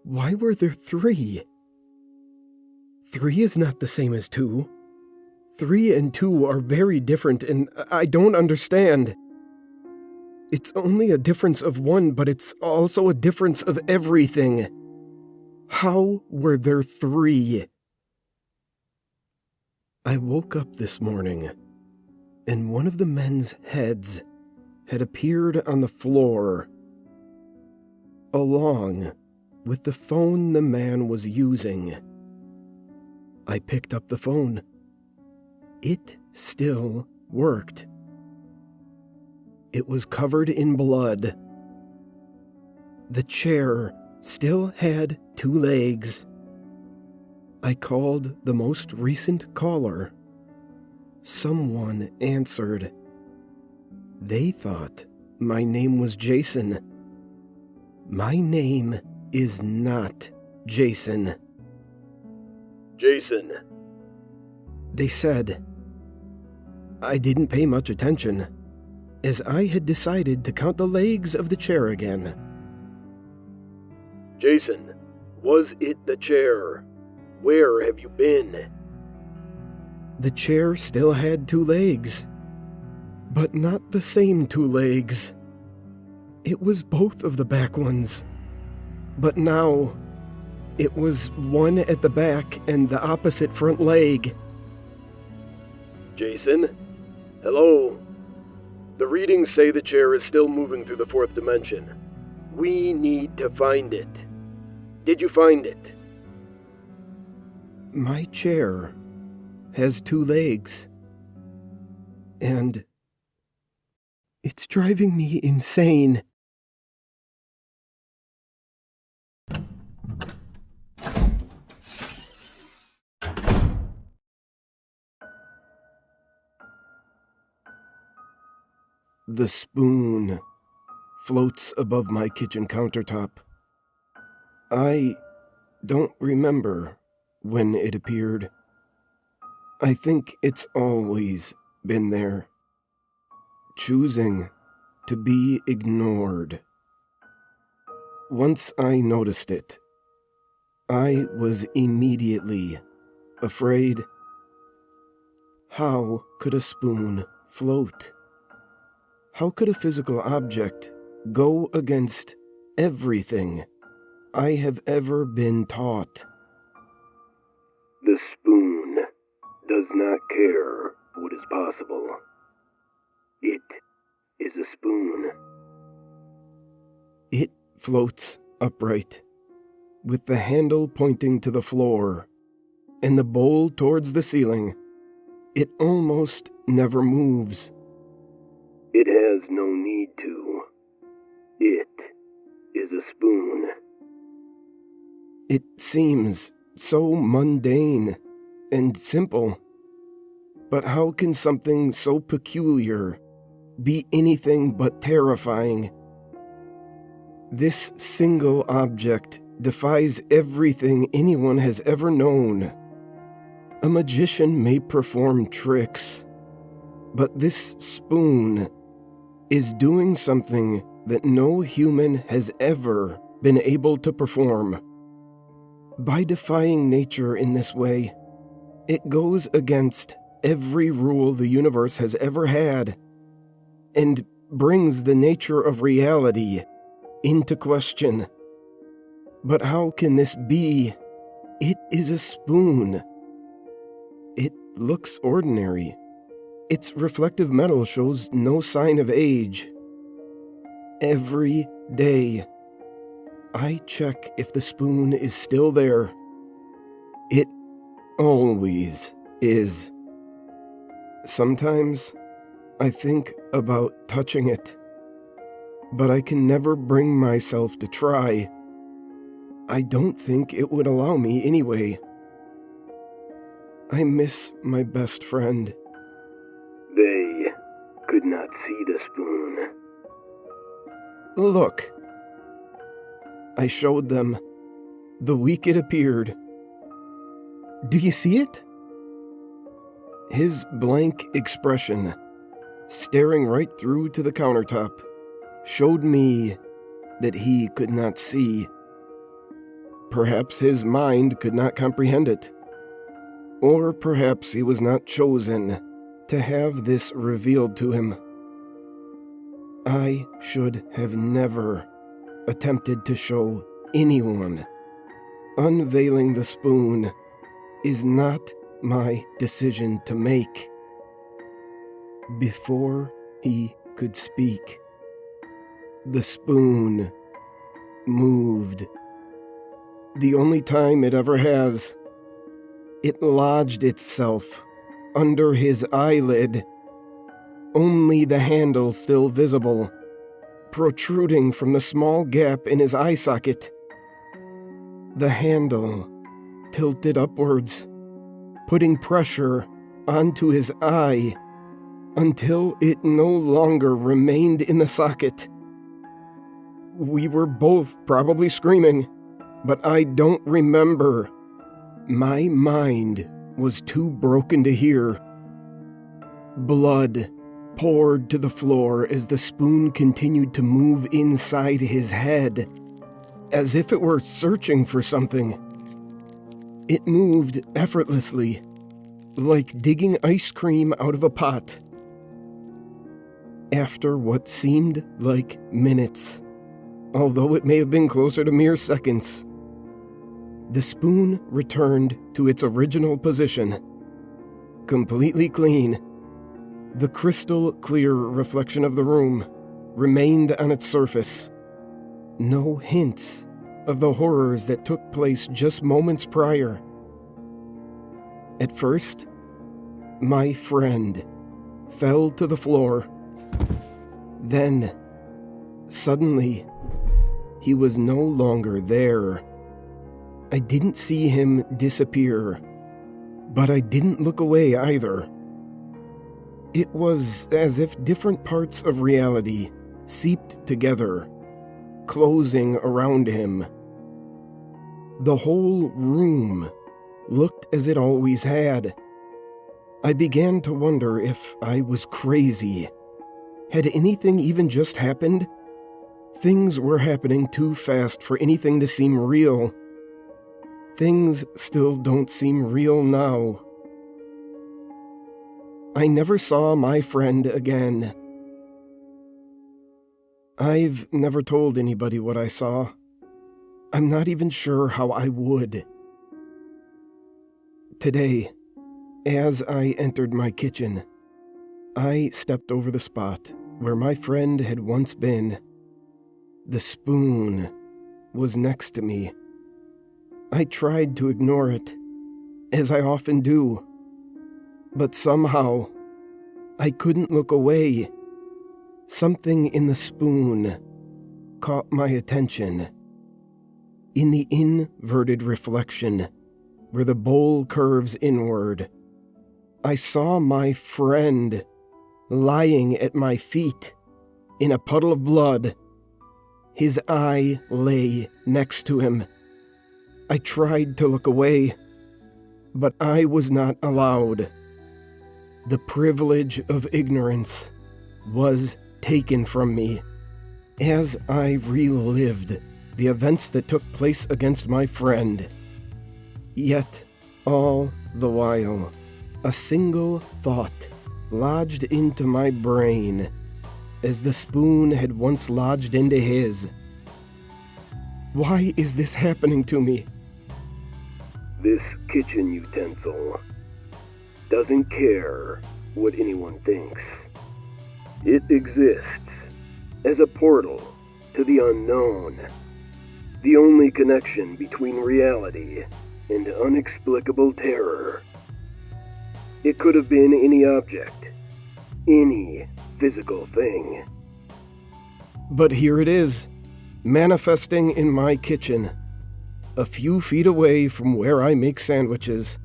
Why were there 3? 3 is not the same as 2. 3 and 2 are very different, and I don't understand. It's only a difference of 1, but it's also a difference of everything. How were there 3? I woke up this morning, and one of the men's heads had appeared on the floor, along with the phone the man was using. I picked up the phone. It still worked. It was covered in blood. The chair still had 2 legs. I called the most recent caller. Someone answered. They thought my name was Jason. My name is not Jason. Jason. They said. I didn't pay much attention, as I had decided to count the legs of the chair again. Jason, was it the chair? Where have you been? The chair still had 2 legs, but not the same 2 legs. It was both of the back ones, but now it was one at the back and the opposite front leg. Jason? Hello? The readings say the chair is still moving through the 4th dimension. We need to find it. Did you find it? My chair has 2 legs, and it's driving me insane. The spoon floats above my kitchen countertop. I don't remember when it appeared. I think it's always been there, choosing to be ignored. Once I noticed it, I was immediately afraid. How could a spoon float? How could a physical object go against everything I have ever been taught? The spoon does not care what is possible. It is a spoon. It floats upright, with the handle pointing to the floor, and the bowl towards the ceiling. It almost never moves. It has no need to. It is a spoon. It seems so mundane and simple. But how can something so peculiar be anything but terrifying? This single object defies everything anyone has ever known. A magician may perform tricks, but this spoon is doing something that no human has ever been able to perform. By defying nature in this way, it goes against every rule the universe has ever had, and brings the nature of reality into question. But how can this be? It is a spoon. It looks ordinary. Its reflective metal shows no sign of age. Every day, I check if the spoon is still there. It always is. Sometimes I think about touching it, but I can never bring myself to try. I don't think it would allow me anyway. I miss my best friend. They could not see the spoon. Look. I showed them the week it appeared. Do you see it? His blank expression, staring right through to the countertop, showed me that he could not see. Perhaps his mind could not comprehend it. Or perhaps he was not chosen to have this revealed to him. I should have never attempted to show anyone. Unveiling the spoon is not my decision to make. Before he could speak, the spoon moved. The only time it ever has. It lodged itself under his eyelid, only the handle still visible, protruding from the small gap in his eye socket. The handle tilted upwards, putting pressure onto his eye until it no longer remained in the socket. We were both probably screaming, but I don't remember. My mind was too broken to hear. Blood poured to the floor as the spoon continued to move inside his head, as if it were searching for something. It moved effortlessly, like digging ice cream out of a pot. After what seemed like minutes, although it may have been closer to mere seconds, the spoon returned to its original position, completely clean. The crystal clear reflection of the room remained on its surface. No hints of the horrors that took place just moments prior. At first, my friend fell to the floor. Then, suddenly, he was no longer there. I didn't see him disappear, but I didn't look away either. It was as if different parts of reality seeped together, closing around him. The whole room looked as it always had. I began to wonder if I was crazy. Had anything even just happened? Things were happening too fast for anything to seem real. Things still don't seem real now. I never saw my friend again. I've never told anybody what I saw. I'm not even sure how I would. Today, as I entered my kitchen, I stepped over the spot where my friend had once been. The spoon was next to me. I tried to ignore it, as I often do. But somehow, I couldn't look away. Something in the spoon caught my attention. In the inverted reflection, where the bowl curves inward, I saw my friend lying at my feet in a puddle of blood. His eye lay next to him. I tried to look away, but I was not allowed. The privilege of ignorance was taken from me as I relived the events that took place against my friend. Yet, all the while, a single thought lodged into my brain as the spoon had once lodged into his. Why is this happening to me? This kitchen utensil doesn't care what anyone thinks. It exists as a portal to the unknown, the only connection between reality and unexplicable terror. It could have been any object, any physical thing. But here it is, manifesting in my kitchen, a few feet away from where I make sandwiches.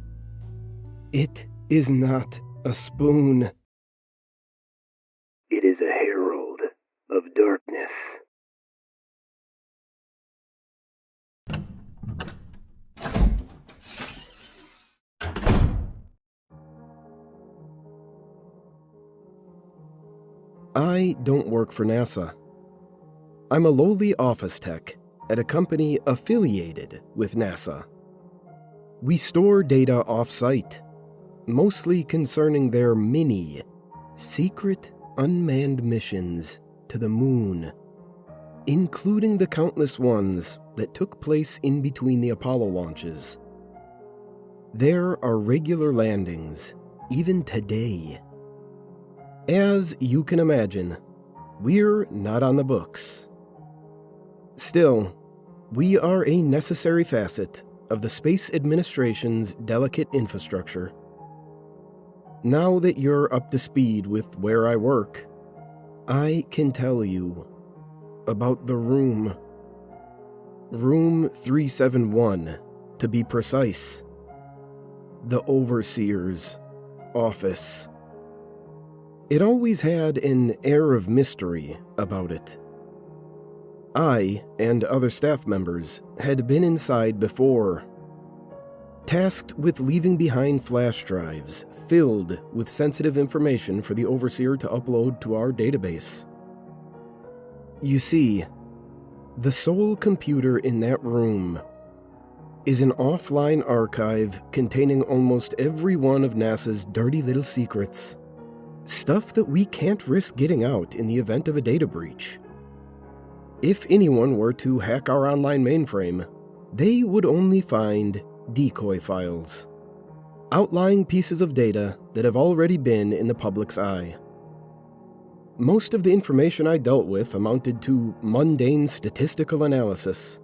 It is not a spoon. It is a herald of darkness. I don't work for NASA. I'm a lowly office tech at a company affiliated with NASA. We store data off-site, mostly concerning their many, secret, unmanned missions to the moon, including the countless ones that took place in between the Apollo launches. There are regular landings, even today. As you can imagine, we're not on the books. Still, we are a necessary facet of the Space Administration's delicate infrastructure. Now that you're up to speed with where I work, I can tell you about the room. Room 371, to be precise. The Overseer's office. It always had an air of mystery about it. I and other staff members had been inside before, tasked with leaving behind flash drives filled with sensitive information for the Overseer to upload to our database. You see, the sole computer in that room is an offline archive containing almost every one of NASA's dirty little secrets. Stuff that we can't risk getting out in the event of a data breach. If anyone were to hack our online mainframe, they would only find decoy files, outlying pieces of data that have already been in the public's eye. Most of the information I dealt with amounted to mundane statistical analysis.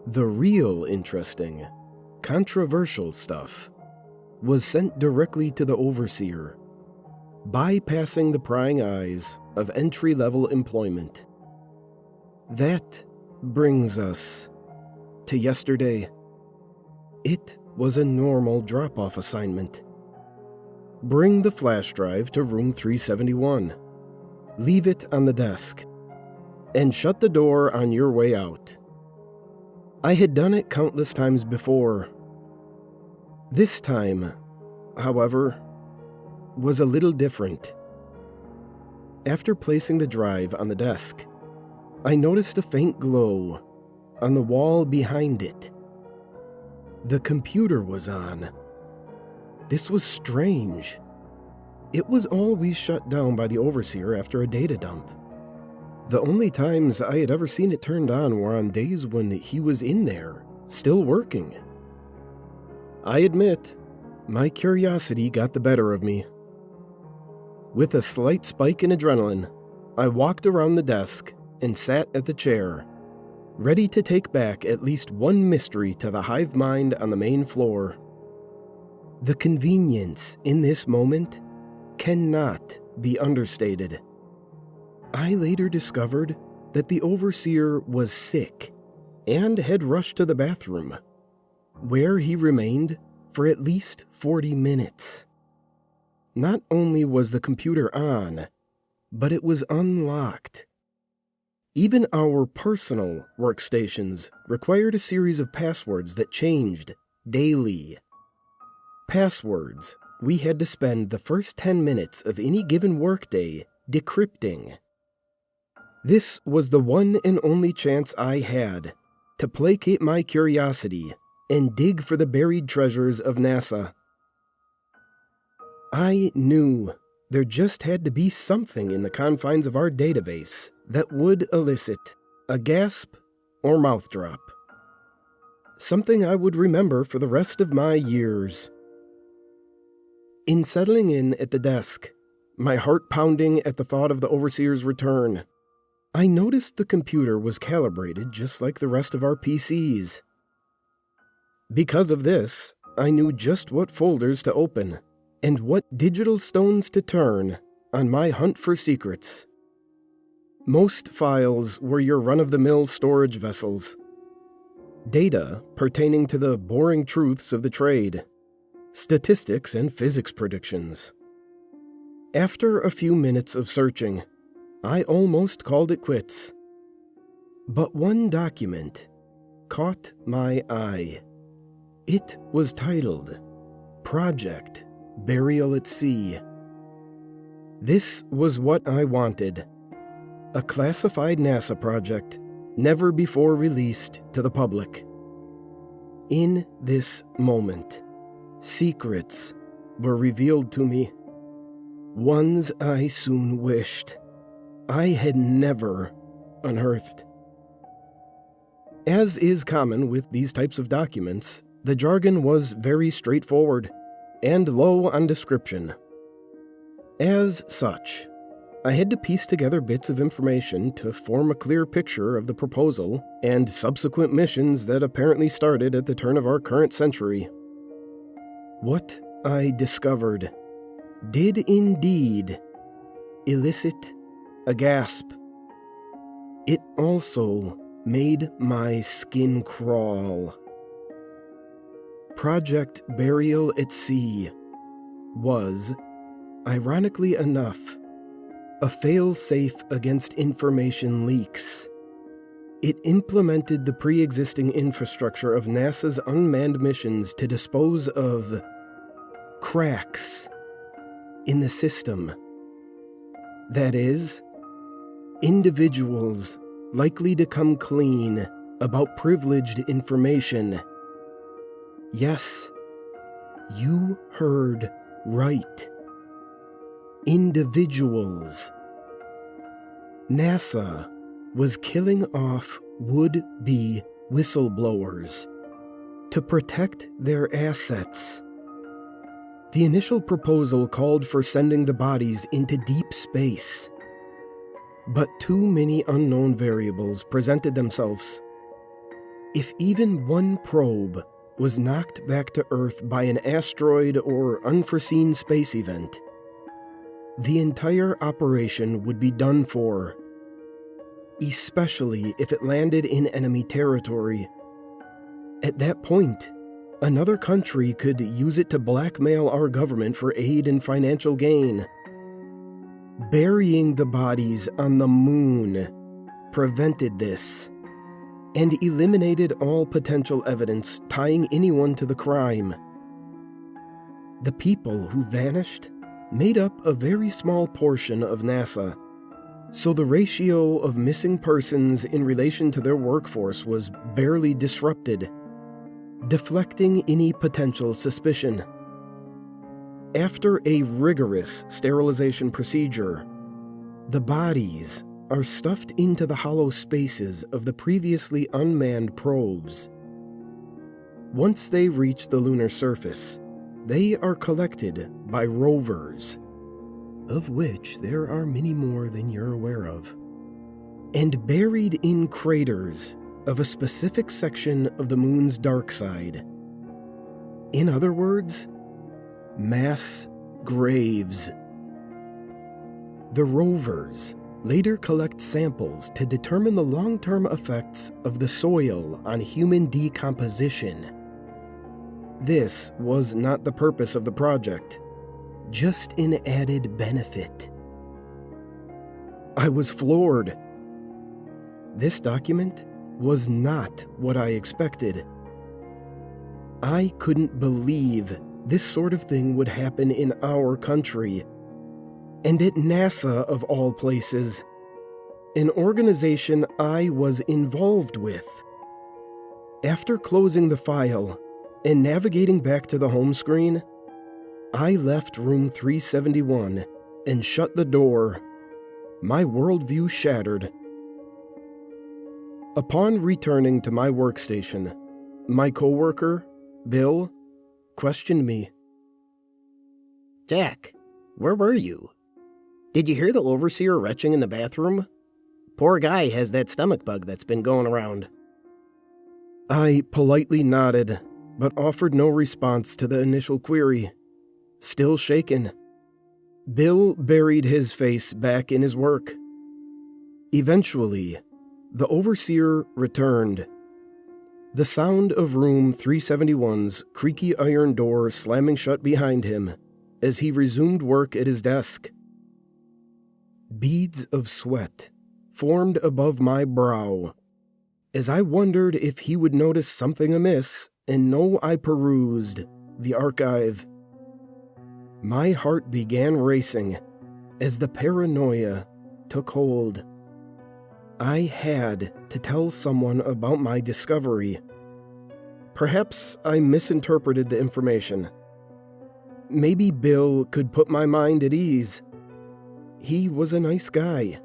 The real interesting, controversial stuff was sent directly to the Overseer, bypassing the prying eyes of entry-level employment. That brings us to yesterday. It was a normal drop-off assignment. Bring the flash drive to room 371, leave it on the desk, and shut the door on your way out. I had done it countless times before. This time, however, was a little different. After placing the drive on the desk, I noticed a faint glow on the wall behind it. The computer was on. This was strange. It was always shut down by the Overseer after a data dump. The only times I had ever seen it turned on were on days when he was in there, still working. I admit, my curiosity got the better of me. With a slight spike in adrenaline, I walked around the desk and sat at the chair, ready to take back at least one mystery to the hive mind on the main floor. The convenience in this moment cannot be understated. I later discovered that the Overseer was sick and had rushed to the bathroom, where he remained for at least 40 minutes. Not only was the computer on, but it was unlocked. Even our personal workstations required a series of passwords that changed daily. Passwords we had to spend the first 10 minutes of any given workday decrypting. This was the one and only chance I had to placate my curiosity and dig for the buried treasures of NASA. I knew there just had to be something in the confines of our database that would elicit a gasp or mouth drop. Something I would remember for the rest of my years. In settling in at the desk, my heart pounding at the thought of the Overseer's return, I noticed the computer was calibrated just like the rest of our PCs. Because of this, I knew just what folders to open and what digital stones to turn on my hunt for secrets. Most files were your run-of-the-mill storage vessels. Data pertaining to the boring truths of the trade, statistics and physics predictions. After a few minutes of searching, I almost called it quits. But one document caught my eye. It was titled Project Burial at Sea. This was what I wanted. A classified NASA project never before released to the public. In this moment, secrets were revealed to me. Ones I soon wished I had never unearthed. As is common with these types of documents, the jargon was very straightforward and low on description. As such, I had to piece together bits of information to form a clear picture of the proposal and subsequent missions that apparently started at the turn of our current century. What I discovered did indeed elicit a gasp. It also made my skin crawl. Project Burial at Sea was, ironically enough, a fail-safe against information leaks. It implemented the pre-existing infrastructure of NASA's unmanned missions to dispose of cracks in the system. That is, individuals likely to come clean about privileged information. Yes, you heard right. Individuals. NASA was killing off would-be whistleblowers to protect their assets. The initial proposal called for sending the bodies into deep space, but too many unknown variables presented themselves. If even one probe was knocked back to Earth by an asteroid or unforeseen space event, the entire operation would be done for, especially if it landed in enemy territory. At that point, another country could use it to blackmail our government for aid and financial gain. Burying the bodies on the moon prevented this and eliminated all potential evidence tying anyone to the crime. The people who vanished made up a very small portion of NASA, so the ratio of missing persons in relation to their workforce was barely disrupted, deflecting any potential suspicion. After a rigorous sterilization procedure, the bodies are stuffed into the hollow spaces of the previously unmanned probes. Once they reach the lunar surface, they are collected by rovers, of which there are many more than you're aware of, and buried in craters of a specific section of the moon's dark side. In other words, mass graves. The rovers later collect samples to determine the long-term effects of the soil on human decomposition. This was not the purpose of the project, just an added benefit. I was floored. This document was not what I expected. I couldn't believe this sort of thing would happen in our country, and at NASA of all places, an organization I was involved with. After closing the file and navigating back to the home screen, I left room 371 and shut the door, my worldview shattered. Upon returning to my workstation, my coworker, Bill, questioned me. Jack, where were you? Did you hear the overseer retching in the bathroom? Poor guy has that stomach bug that's been going around. I politely nodded, but offered no response to the initial query. Still shaken, Bill buried his face back in his work. Eventually, the overseer returned. The sound of room 371's creaky iron door slamming shut behind him as he resumed work at his desk. Beads of sweat formed above my brow as I wondered if he would notice something amiss and know I perused the archive. My heart began racing as the paranoia took hold. I had to tell someone about my discovery. Perhaps I misinterpreted the information. Maybe Bill could put my mind at ease. He was a nice guy,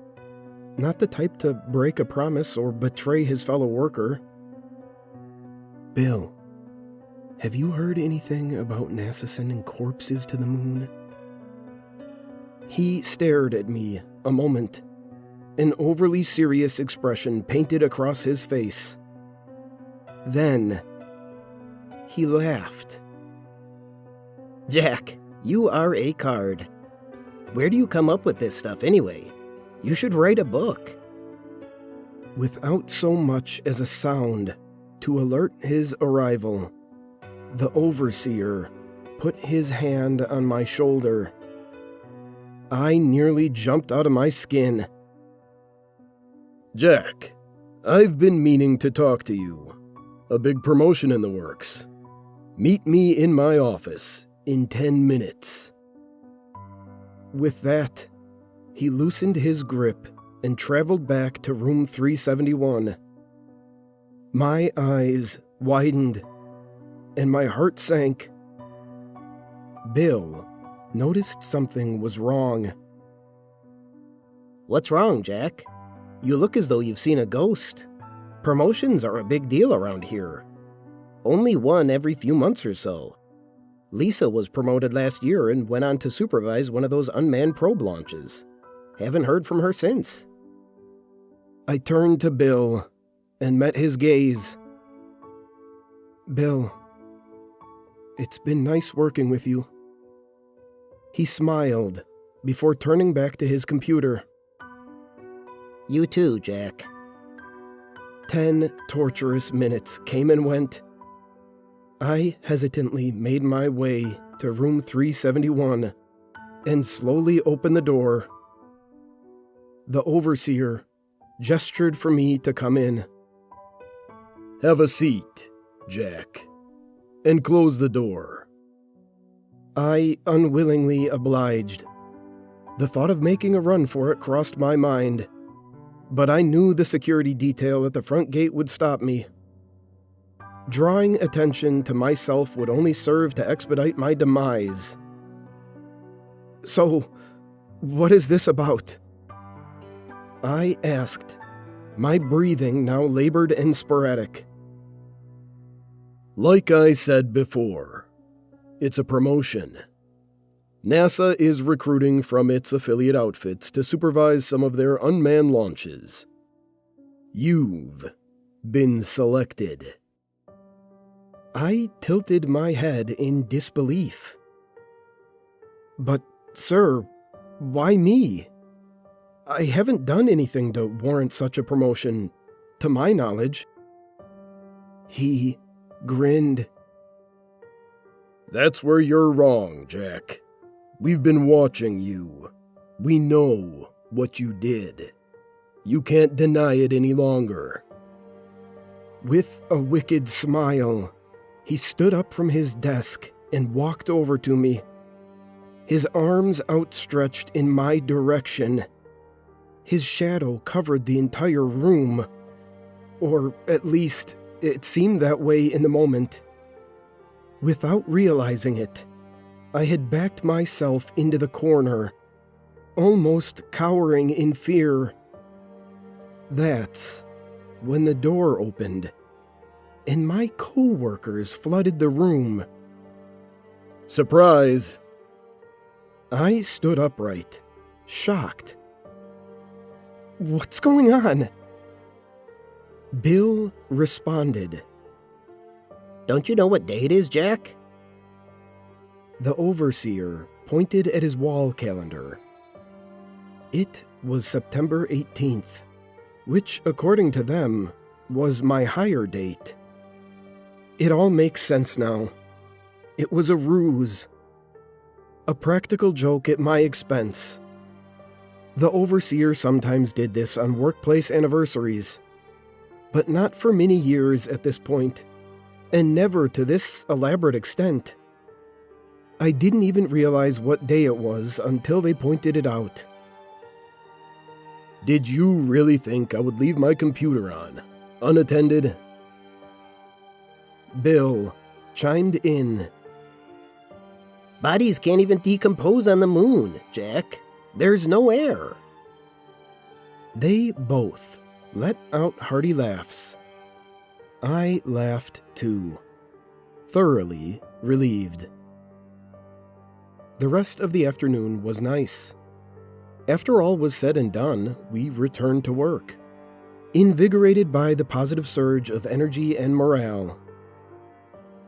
not the type to break a promise or betray his fellow worker. Bill, have you heard anything about NASA sending corpses to the moon? He stared at me a moment, an overly serious expression painted across his face. Then, he laughed. Jack, you are a card. Where do you come up with this stuff anyway? You should write a book. Without so much as a sound to alert his arrival, the overseer put his hand on my shoulder. I nearly jumped out of my skin. Jack, I've been meaning to talk to you. A big promotion in the works. Meet me in my office in 10 minutes. With that, he loosened his grip and traveled back to room 371. My eyes widened, and my heart sank. Bill noticed something was wrong. What's wrong, Jack? You look as though you've seen a ghost. Promotions are a big deal around here. Only one every few months or so. Lisa was promoted last year and went on to supervise one of those unmanned probe launches. Haven't heard from her since. I turned to Bill and met his gaze. Bill, it's been nice working with you. He smiled before turning back to his computer. You too, Jack. 10 torturous minutes came and went. I hesitantly made my way to room 371 and slowly opened the door. The overseer gestured for me to come in. Have a seat, Jack, and close the door. I unwillingly obliged. The thought of making a run for it crossed my mind, but I knew the security detail at the front gate would stop me. Drawing attention to myself would only serve to expedite my demise. So, what is this about? I asked, my breathing now labored and sporadic. Like I said before, it's a promotion. NASA is recruiting from its affiliate outfits to supervise some of their unmanned launches. You've been selected. I tilted my head in disbelief. But, sir, why me? I haven't done anything to warrant such a promotion, to my knowledge. He grinned. That's where you're wrong, Jack. We've been watching you. We know what you did. You can't deny it any longer. With a wicked smile, he stood up from his desk and walked over to me, his arms outstretched in my direction. His shadow covered the entire room, or at least it seemed that way in the moment. Without realizing it, I had backed myself into the corner, almost cowering in fear. That's when the door opened, and my co-workers flooded the room. Surprise! I stood upright, shocked. What's going on? Bill responded. Don't you know what day it is, Jack? The overseer pointed at his wall calendar. It was September 18th, which, according to them, was my hire date. It all makes sense now. It was a ruse. A practical joke at my expense. The overseer sometimes did this on workplace anniversaries, but not for many years at this point, and never to this elaborate extent. I didn't even realize what day it was until they pointed it out. Did you really think I would leave my computer on, unattended? Bill chimed in. Bodies can't even decompose on the moon, Jack. There's no air. They both let out hearty laughs. I laughed too, thoroughly relieved. The rest of the afternoon was nice. After all was said and done, we returned to work, invigorated by the positive surge of energy and morale.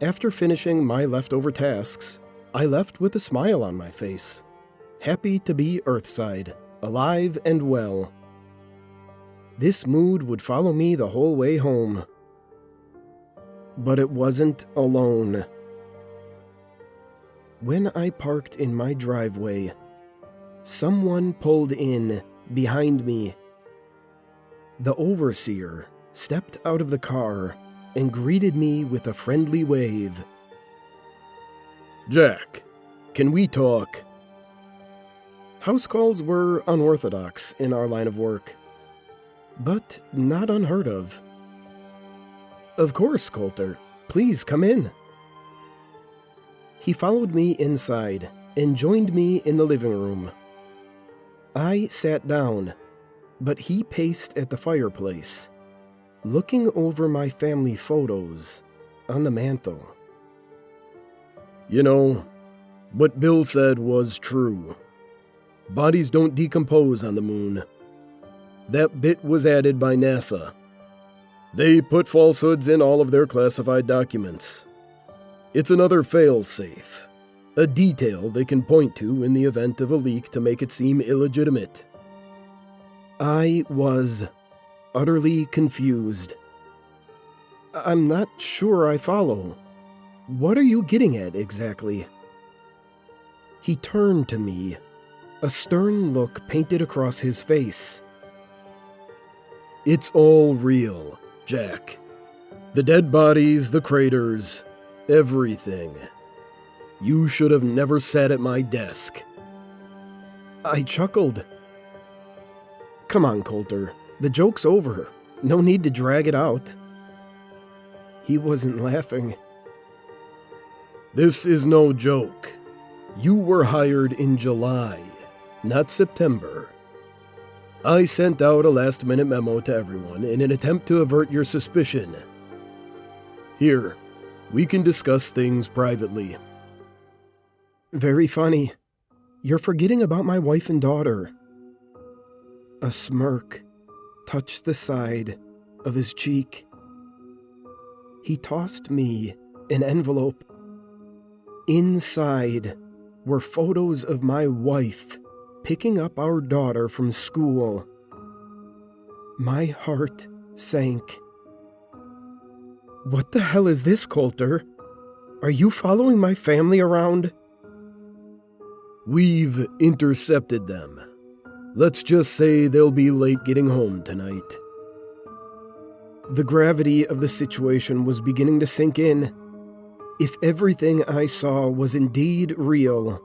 After finishing my leftover tasks, I left with a smile on my face, happy to be Earthside, alive and well. This mood would follow me the whole way home. But it wasn't alone. When I parked in my driveway, someone pulled in behind me. The overseer stepped out of the car and greeted me with a friendly wave. Jack, can we talk? House calls were unorthodox in our line of work, but not unheard of. Of course, Coulter. Please come in. He followed me inside and joined me in the living room. I sat down, but he paced at the fireplace, looking over my family photos on the mantel. You know, what Bill said was true. Bodies don't decompose on the moon. That bit was added by NASA. They put falsehoods in all of their classified documents. It's another fail-safe, a detail they can point to in the event of a leak to make it seem illegitimate. I was utterly confused. I'm not sure I follow. What are you getting at exactly? He turned to me, a stern look painted across his face. It's all real, Jack. The dead bodies, the craters, everything. You should have never sat at my desk. I chuckled. Come on, Coulter. The joke's over. No need to drag it out. He wasn't laughing. This is no joke. You were hired in July, not September. I sent out a last-minute memo to everyone in an attempt to avert your suspicion. Here, we can discuss things privately. Very funny. You're forgetting about my wife and daughter. A smirk touched the side of his cheek. He tossed me an envelope. Inside were photos of my wife picking up our daughter from school. My heart sank. What the hell is this, Coulter? Are you following my family around? We've intercepted them. Let's just say they'll be late getting home tonight. The gravity of the situation was beginning to sink in. If everything I saw was indeed real,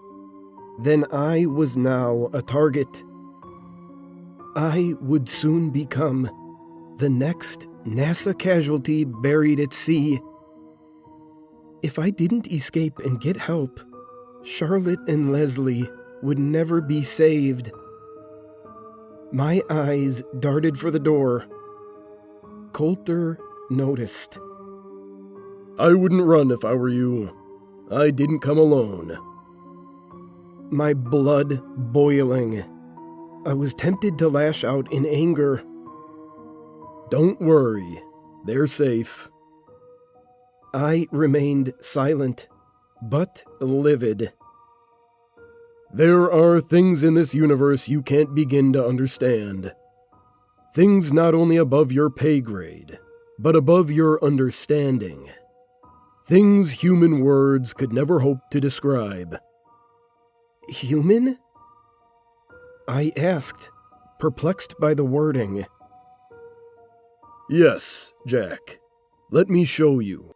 then I was now a target. I would soon become the next NASA casualty buried at sea. If I didn't escape and get help, Charlotte and Leslie would never be saved. My eyes darted for the door. Coulter noticed. I wouldn't run if I were you. I didn't come alone. My blood boiling. I was tempted to lash out in anger. Don't worry. They're safe. I remained silent, but livid. There are things in this universe you can't begin to understand. Things not only above your pay grade, but above your understanding. Things human words could never hope to describe. Human? I asked, perplexed by the wording. Yes, Jack. Let me show you.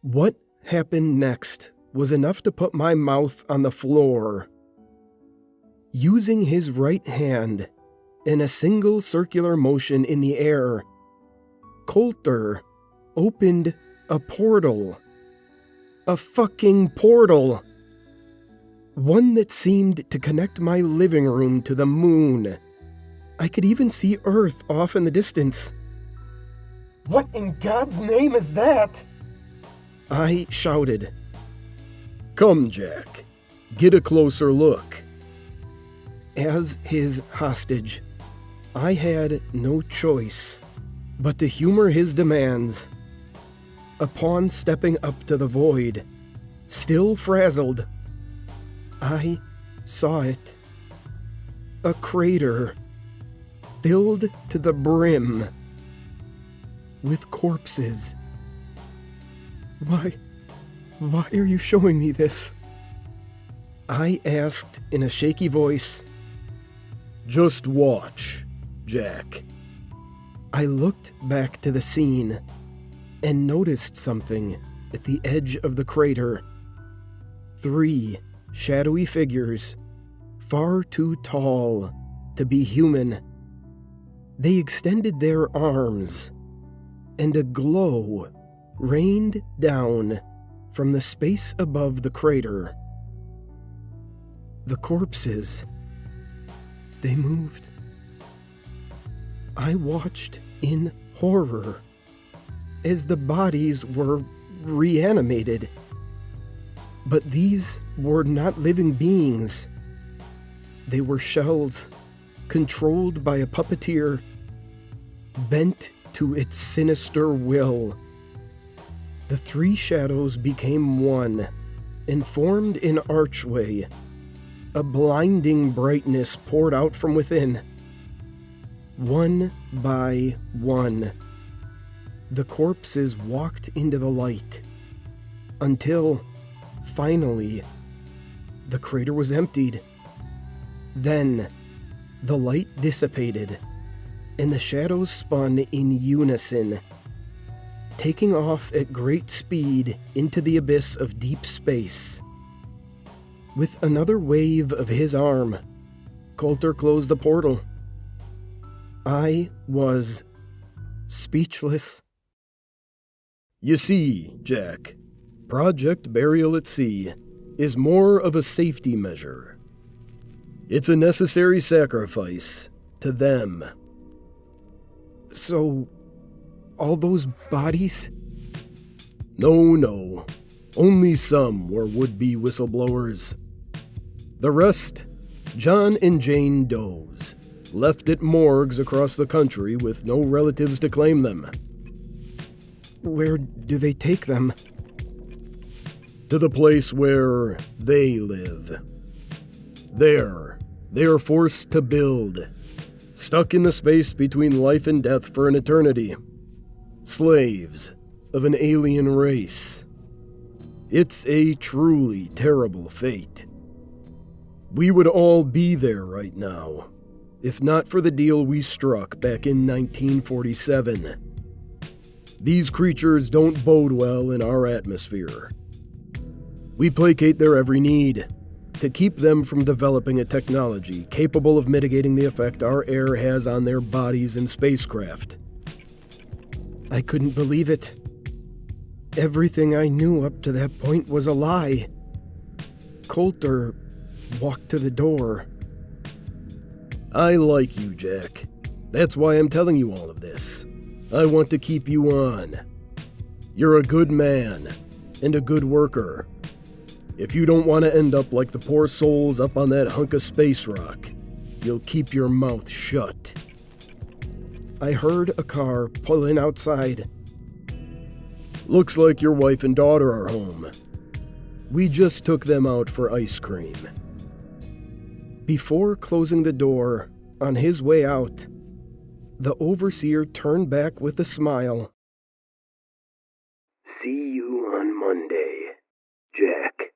What happened next was enough to put my mouth on the floor. Using his right hand, In a single circular motion in the air, Coulter opened a portal. A fucking portal! One that seemed to connect my living room to the moon. I could even see Earth off in the distance. What in God's name is that? I shouted. "Come, Jack. Get a closer look." As his hostage, I had no choice but to humor his demands. Upon stepping up to the void, still frazzled, I saw it. A crater filled to the brim with corpses. Why are you showing me this? I asked in a shaky voice. "Just watch, Jack." I looked back to the scene and noticed something at the edge of the crater. 3 shadowy figures, far too tall to be human. They extended their arms, and a glow rained down from the space above the crater. The corpses, they moved. I watched in horror as the bodies were reanimated. But these were not living beings. They were shells, controlled by a puppeteer, bent to its sinister will. The 3 shadows became one and formed an archway. A blinding brightness poured out from within. One by one, the corpses walked into the light, until, finally, the crater was emptied. Then, the light dissipated, and the shadows spun in unison, taking off at great speed into the abyss of deep space. With another wave of his arm, Coulter closed the portal. I was speechless. You see, Jack, Project Burial at Sea is more of a safety measure. It's a necessary sacrifice to them. So, all those bodies? No. Only some were would-be whistleblowers. The rest, John and Jane Does, left at morgues across the country with no relatives to claim them. Where do they take them? To the place where they live. There, they are forced to build, stuck in the space between life and death for an eternity. Slaves of an alien race. It's a truly terrible fate. We would all be there right now, if not for the deal we struck back in 1947. These creatures don't bode well in our atmosphere. We placate their every need to keep them from developing a technology capable of mitigating the effect our air has on their bodies and spacecraft. I couldn't believe it. Everything I knew up to that point was a lie. Coulter walked to the door. I like you, Jack. That's why I'm telling you all of this. I want to keep you on. You're a good man and a good worker. If you don't want to end up like the poor souls up on that hunk of space rock, you'll keep your mouth shut. I heard a car pull in outside. Looks like your wife and daughter are home. We just took them out for ice cream. Before closing the door on his way out, the overseer turned back with a smile. See you on Monday, Jack.